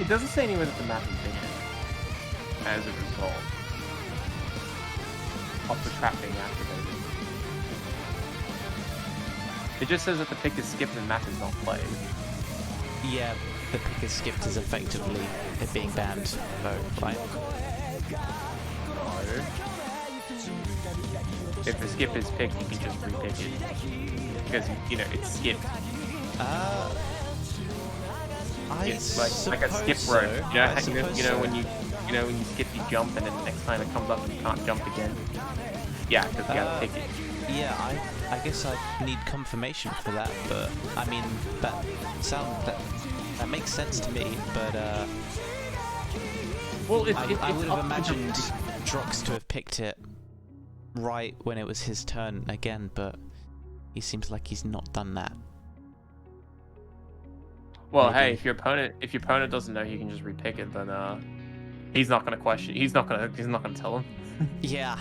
It doesn't say anywhere that the map is banned as a result of the trap being activated. It just says that the pick is skipped and the map is not played. Yeah, the pick is skipped is effectively it being banned though, right? No. If the skip is picked, you can just repick it. Because, you know, it's skipped. I It's like a skip suppose rope. so. You know, I suppose you know so. when you know, when you skip, you jump, and then the next time it comes up, you can't jump again. Yeah, because you gotta pick it. Yeah, I guess I need confirmation for that, but I mean that makes sense to me. But well, I would have imagined to... Drox to have picked it right when it was his turn again, but he seems like he's not done that. Well, Maybe. hey, if your opponent doesn't know he can just repick it, then he's not gonna question. He's not gonna tell him. Yeah.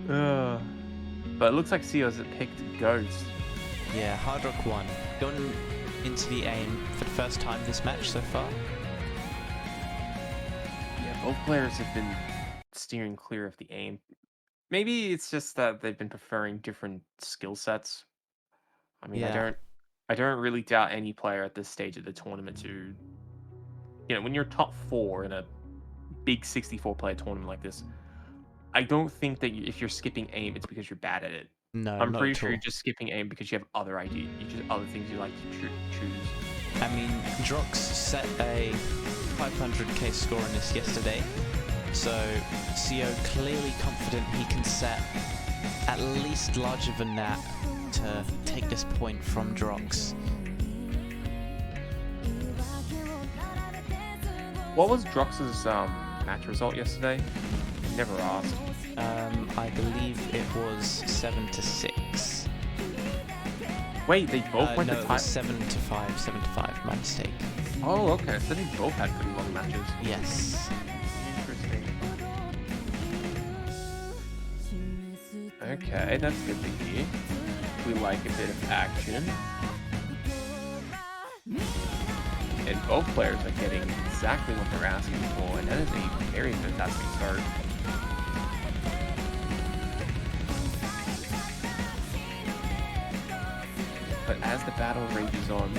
But it looks like Sio's picked Ghost. Yeah, Hard Rock 1. Gone into the aim for the first time this match so far. Yeah, both players have been steering clear of the aim. Maybe it's just that they've been preferring different skill sets. I mean, Yeah. I don't really doubt any player at this stage of the tournament to, when you're top 4 in a big 64 player tournament like this, I don't think that if you're skipping aim, it's because you're bad at it. No, I'm not pretty at sure all. you're just skipping aim because you have other ideas, other things you like to choose. I mean, Drox set a 500k score in this yesterday, so Sio clearly confident he can set at least larger than that to take this point from Drox. What was Drox's match result yesterday? Never asked. I believe it was 7-6. Wait, they both went no, to it tie. was 7-5, 7-5. My mistake. Oh, okay. So they both had pretty long matches. Yes. Interesting. Okay, that's good to hear. We like a bit of action. And both players are getting exactly what they're asking for, and that is a very fantastic start. But as the battle rages on,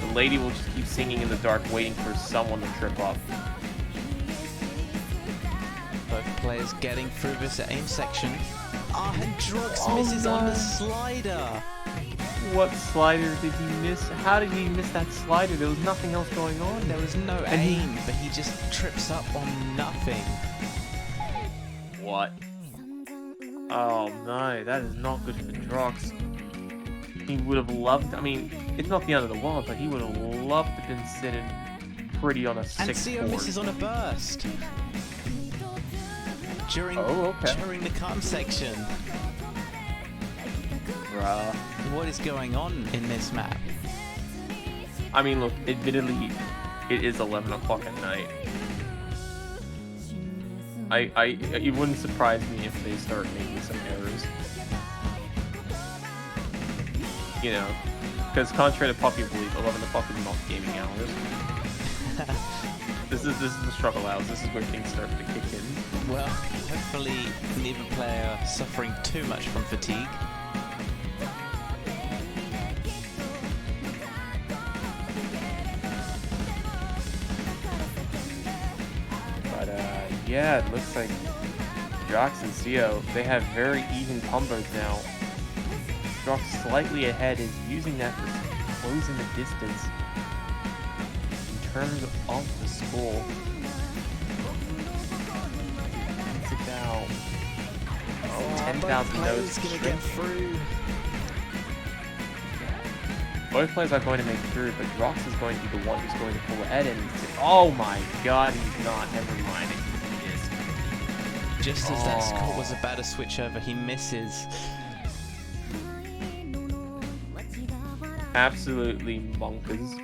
the lady will just keep singing in the dark, waiting for someone to trip up. Both players getting through this aim section. Ah, and Drox misses on the slider. What slider did he miss? How did he miss that slider? There was nothing else going on. There was no aim, but he just trips up on nothing. What? Oh no, that is not good for Drox. He would have loved. I mean, it's not the end of the world, but he would have loved to have been sitting pretty on a 6-4. And Sio misses on a burst during the calm section. Bruh. What is going on in this map? I mean, look, admittedly, it is 11 o'clock at night. It wouldn't surprise me if they start making some errors. You know, because contrary to popular belief, 11 o'clock is not gaming hours. This is the struggle hours. This is where things start to kick in. Well, hopefully neither player suffering too much from fatigue. But yeah, it looks like Drox and Sio, they have very even combos now. Drox slightly ahead is using that for closing the distance in terms of the score. It's about 10,000 notes. Gonna get through. Both players are going to make through, but Drox is going to be the one who's going to pull ahead, and oh my god, he's not. Never mind. He is. Just as that score was about to switch over, he misses. Absolutely bonkers.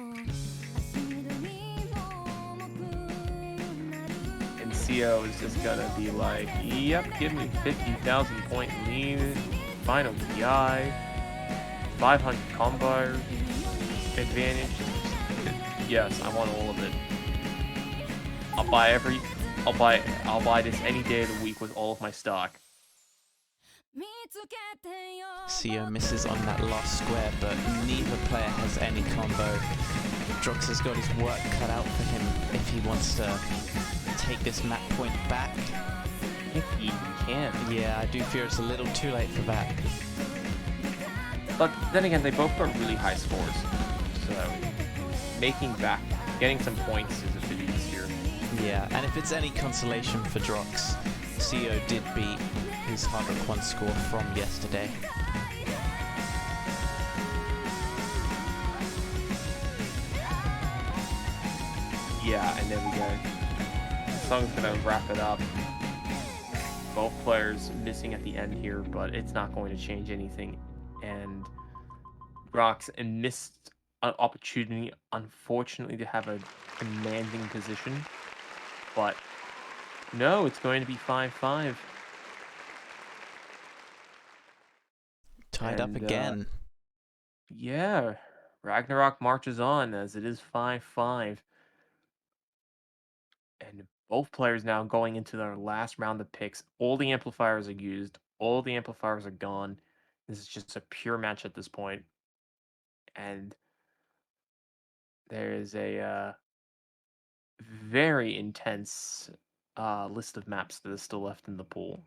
And Sio is just gonna be like, yep, give me 50,000 point lead, final DI, 500 combo advantage. Yes, I want all of it. I'll buy this any day of the week with all of my stock. Sio misses on that last square, but neither player has any combo. Drox has got his work cut out for him if he wants to take this map point back. If he can. Yeah, I do fear it's a little too late for that. But then again, they both got really high scores, so getting some points is a bit easier. Yeah, and if it's any consolation for Drox, CO did beat his Hard Rock 1 score from yesterday. Yeah, and there we go. The song's gonna wrap it up. Both players missing at the end here, but it's not going to change anything. And Drox missed an opportunity, unfortunately, to have a commanding position. But no, it's going to be 5-5. Tied up again. Yeah, Ragnarok marches on as it is 5-5. And both players now going into their last round of picks. All the amplifiers are used. All the amplifiers are gone. This is just a pure match at this point. And there is a very intense list of maps that is still left in the pool.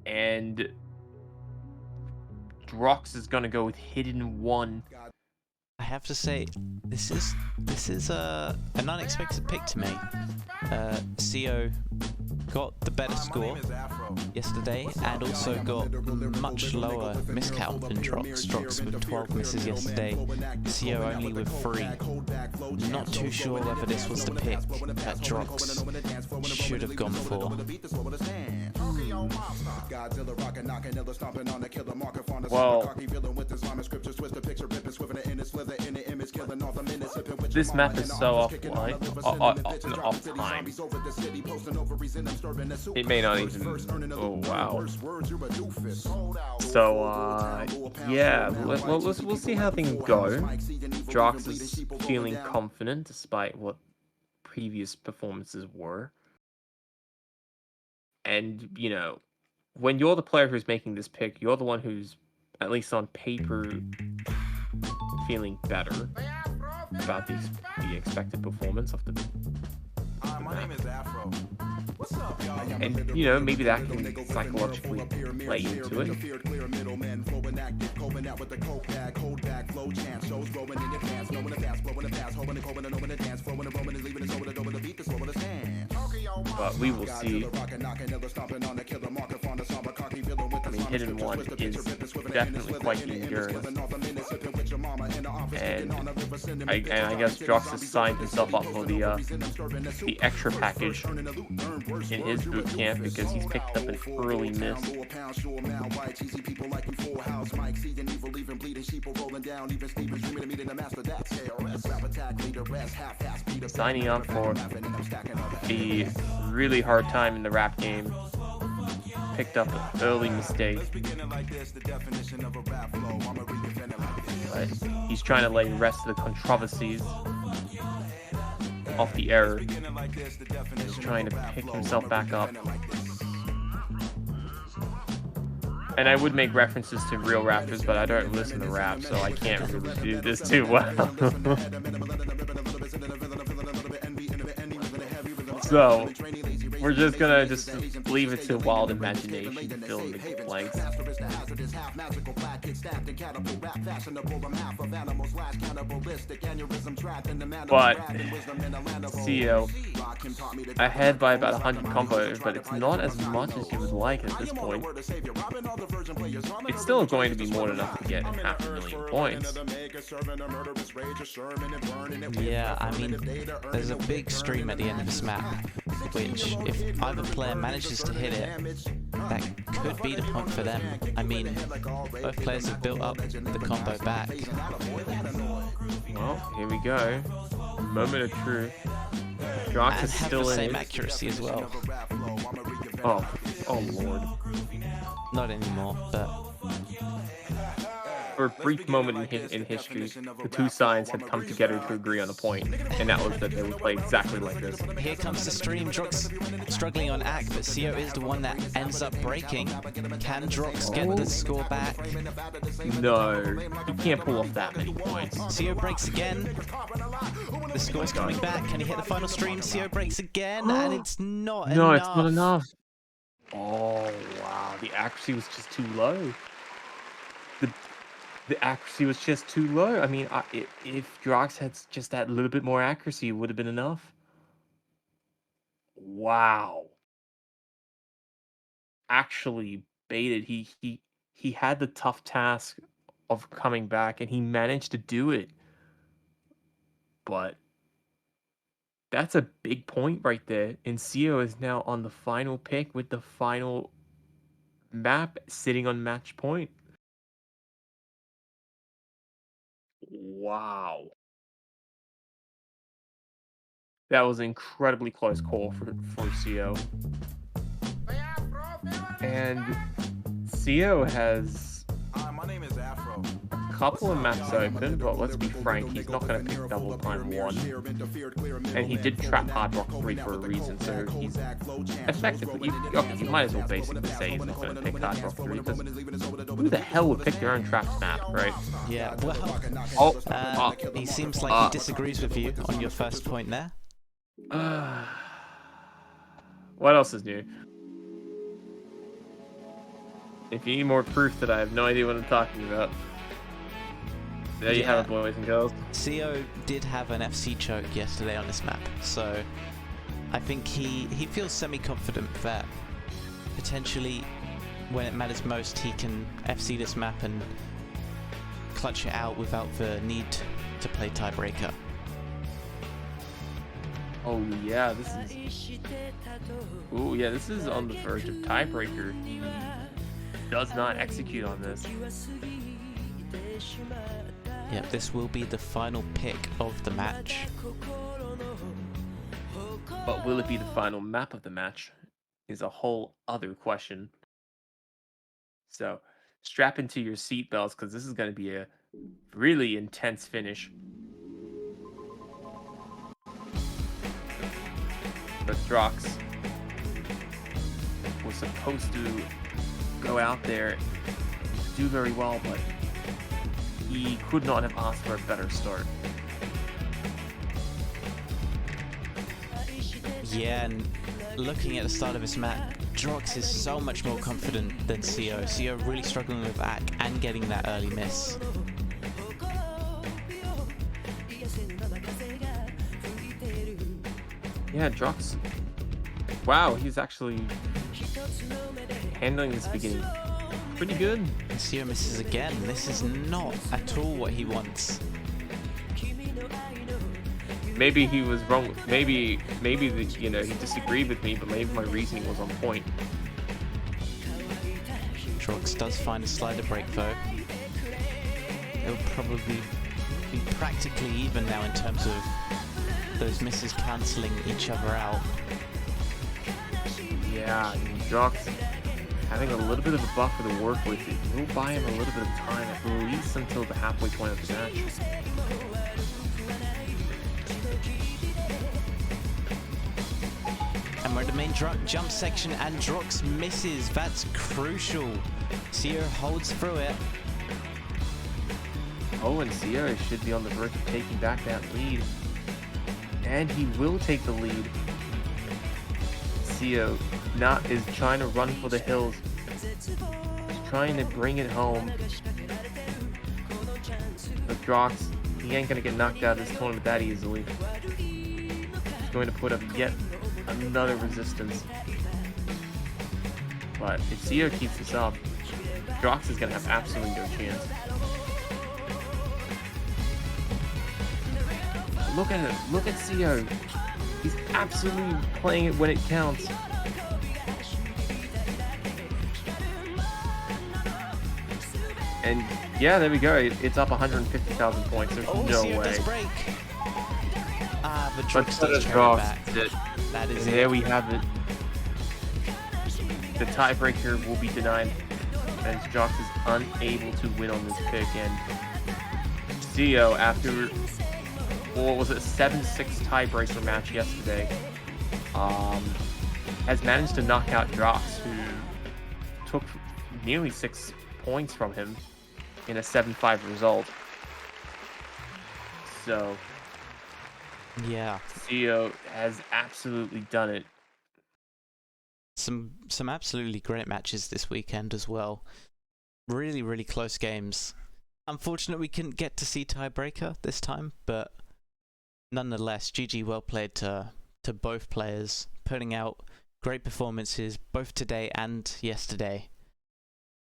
And Drox is going to go with Hidden One. I have to say, this is an unexpected pick to me. CO got the better score yesterday and also got much lower miscount than Drox. Drox with 12 misses yesterday, CO only with 3. Not too sure whether this was the pick that Drox should have gone for. Well, this map is so off time. It may not even. Oh wow. So yeah, we'll see how things go. Drox is feeling confident despite what previous performances were. And, you know, when you're the player who's making this pick, you're the one who's, at least on paper, feeling better about the expected performance of the map. And, you know, maybe that can psychologically play into it. But we will see. I mean, Hidden One is definitely quite the endurance. And I guess Drox has signed himself up for the extra package in his boot camp because he's picked up an early miss. Signing up for the really hard time in the rap game. Picked up an early mistake. But he's trying to lay rest of the controversies off the error. He's trying to pick himself back up. And I would make references to real rappers, but I don't listen to rap, so I can't really do this too well. So, we're just gonna leave it to wild imagination to fill in the blanks. But CO ahead by about 100 combos, but it's not as much as you would like at this point. It's still going to be more than enough to get 500,000 points. Yeah, I mean, there's a big stream at the end of this map, which if either player manages to hit it, that could be the point for them. I mean, both players have built up the combo back. Well, here we go. Moment of truth. Drox is still the in same it. accuracy as well. Oh lord. Not anymore, but For a brief moment in history, the two sides had come together to agree on a point, and that was that they would play exactly like this. here comes the stream. Drox struggling on Ack, but CO is the one that ends up breaking. Can Drox get the score back? No, he can't pull off that many points. CO breaks again. The score's coming back. Can he hit the final stream? CO breaks again, and it's not enough. No, it's not enough. Oh, wow. The accuracy was just too low. The the accuracy was just too low. I mean, if Drox had just that little bit more accuracy, it would have been enough. Wow. Actually baited. He had the tough task of coming back, and he managed to do it. But that's a big point right there. And Sio is now on the final pick with the final map sitting on match point. Wow. That was an incredibly close call for CO. And CO has My name is Afro. a couple of maps open, but let's be frank, he's not going to pick Double Time 1. And he did trap Hard Rock 3 for a reason, so he's effectively, you might as well basically say he's not going to pick Hard Rock 3, because who the hell would pick their own trapped map, right? Yeah, well, he seems like he disagrees with you on your first point there. What else is new? If you need more proof that I have no idea what I'm talking about, there you have it, boys and girls. CO did have an FC choke yesterday on this map, so I think he feels semi-confident that potentially when it matters most he can FC this map and clutch it out without the need to play tiebreaker. Oh yeah, this is on the verge of tiebreaker. He does not execute on this. Yep, this will be the final pick of the match. But will it be the final map of the match is a whole other question. So strap into your seatbelts because this is going to be a really intense finish. But Drox was supposed to go out there and do very well, but he could not have asked for a better start. Yeah, and looking at the start of this map, Drox is so much more confident than CO. CO really struggling with AC and getting that early miss. Yeah, Drox. Wow, he's actually handling this beginning pretty good. And CO misses again. This is not at all what he wants. Maybe he was wrong. Maybe he disagreed with me, but maybe my reasoning was on point. Drox does find a slider break though. It'll probably be practically even now in terms of those misses cancelling each other out. Yeah, I mean, Drox having a little bit of a buffer to work with, it will buy him a little bit of time, at least until the halfway point of the match. And we're at the main jump section, and Drox misses. That's crucial. CO holds through it. Oh, and Sierra should be on the verge of taking back that lead. And he will take the lead. Sio is trying to run for the hills. He's trying to bring it home. But Drox, he ain't gonna get knocked out of this tournament that easily. He's going to put up yet another resistance. But if Sio keeps this up, Drox is gonna have absolutely no chance. Look at him. Look at Sio. He's absolutely playing it when it counts. And yeah, there we go. It's up 150,000 points. There's no CO way. does break. But But Drox does carry Drox, back. That is and there we have it. The tiebreaker will be denied, and Drox is unable to win on this pick. And Sio, after what was it, a 7-6 tiebreaker match yesterday, has managed to knock out Drox, who took nearly 6 points from him in a 7-5 result. So Yeah. Sio has absolutely done it. some absolutely great matches this weekend as well. Really, really close games. Unfortunately, we couldn't get to see tiebreaker this time, but nonetheless, GG well played to both players, putting out great performances both today and yesterday.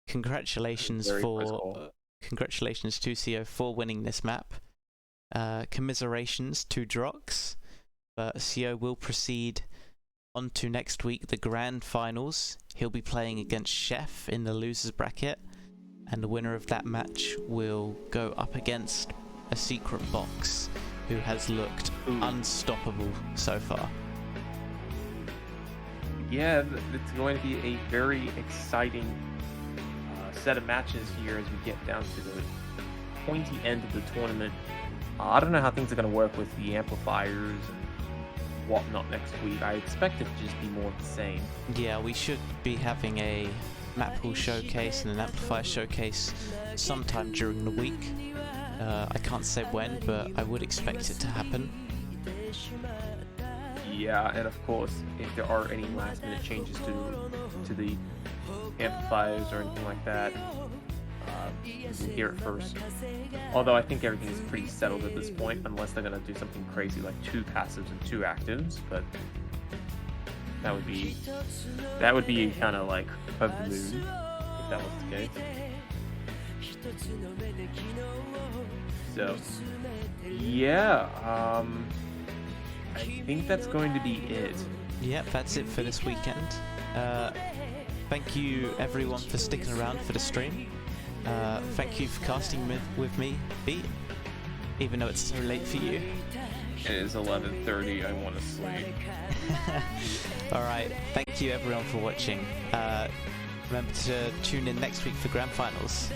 Congratulations congratulations to CO for winning this map. Commiserations to Drox, but CO will proceed on to next week, the grand finals. He'll be playing against Chef in the losers bracket, and the winner of that match will go up against a secret box who has looked unstoppable so far. Yeah, it's going to be a very exciting set of matches here as we get down to the pointy end of the tournament. I don't know how things are going to work with the amplifiers and whatnot next week. I expect it to just be more of the same. Yeah, we should be having a map pool showcase and an amplifier showcase sometime during the week. I can't say when, but I would expect it to happen. Yeah, and of course, if there are any last minute changes to the amplifiers or anything like that, you can hear it first. Although I think everything is pretty settled at this point, unless they're going to do something crazy like 2 passives and 2 actives, but that would be kind of like of the moon if that was the case. So yeah, I think that's going to be it. Yep, that's it for this weekend. Thank you everyone for sticking around for the stream. Thank you for casting with me, Beat, even though it's so late for you. It is 11:30, I want to sleep. Alright, thank you everyone for watching. Remember to tune in next week for Grand Finals.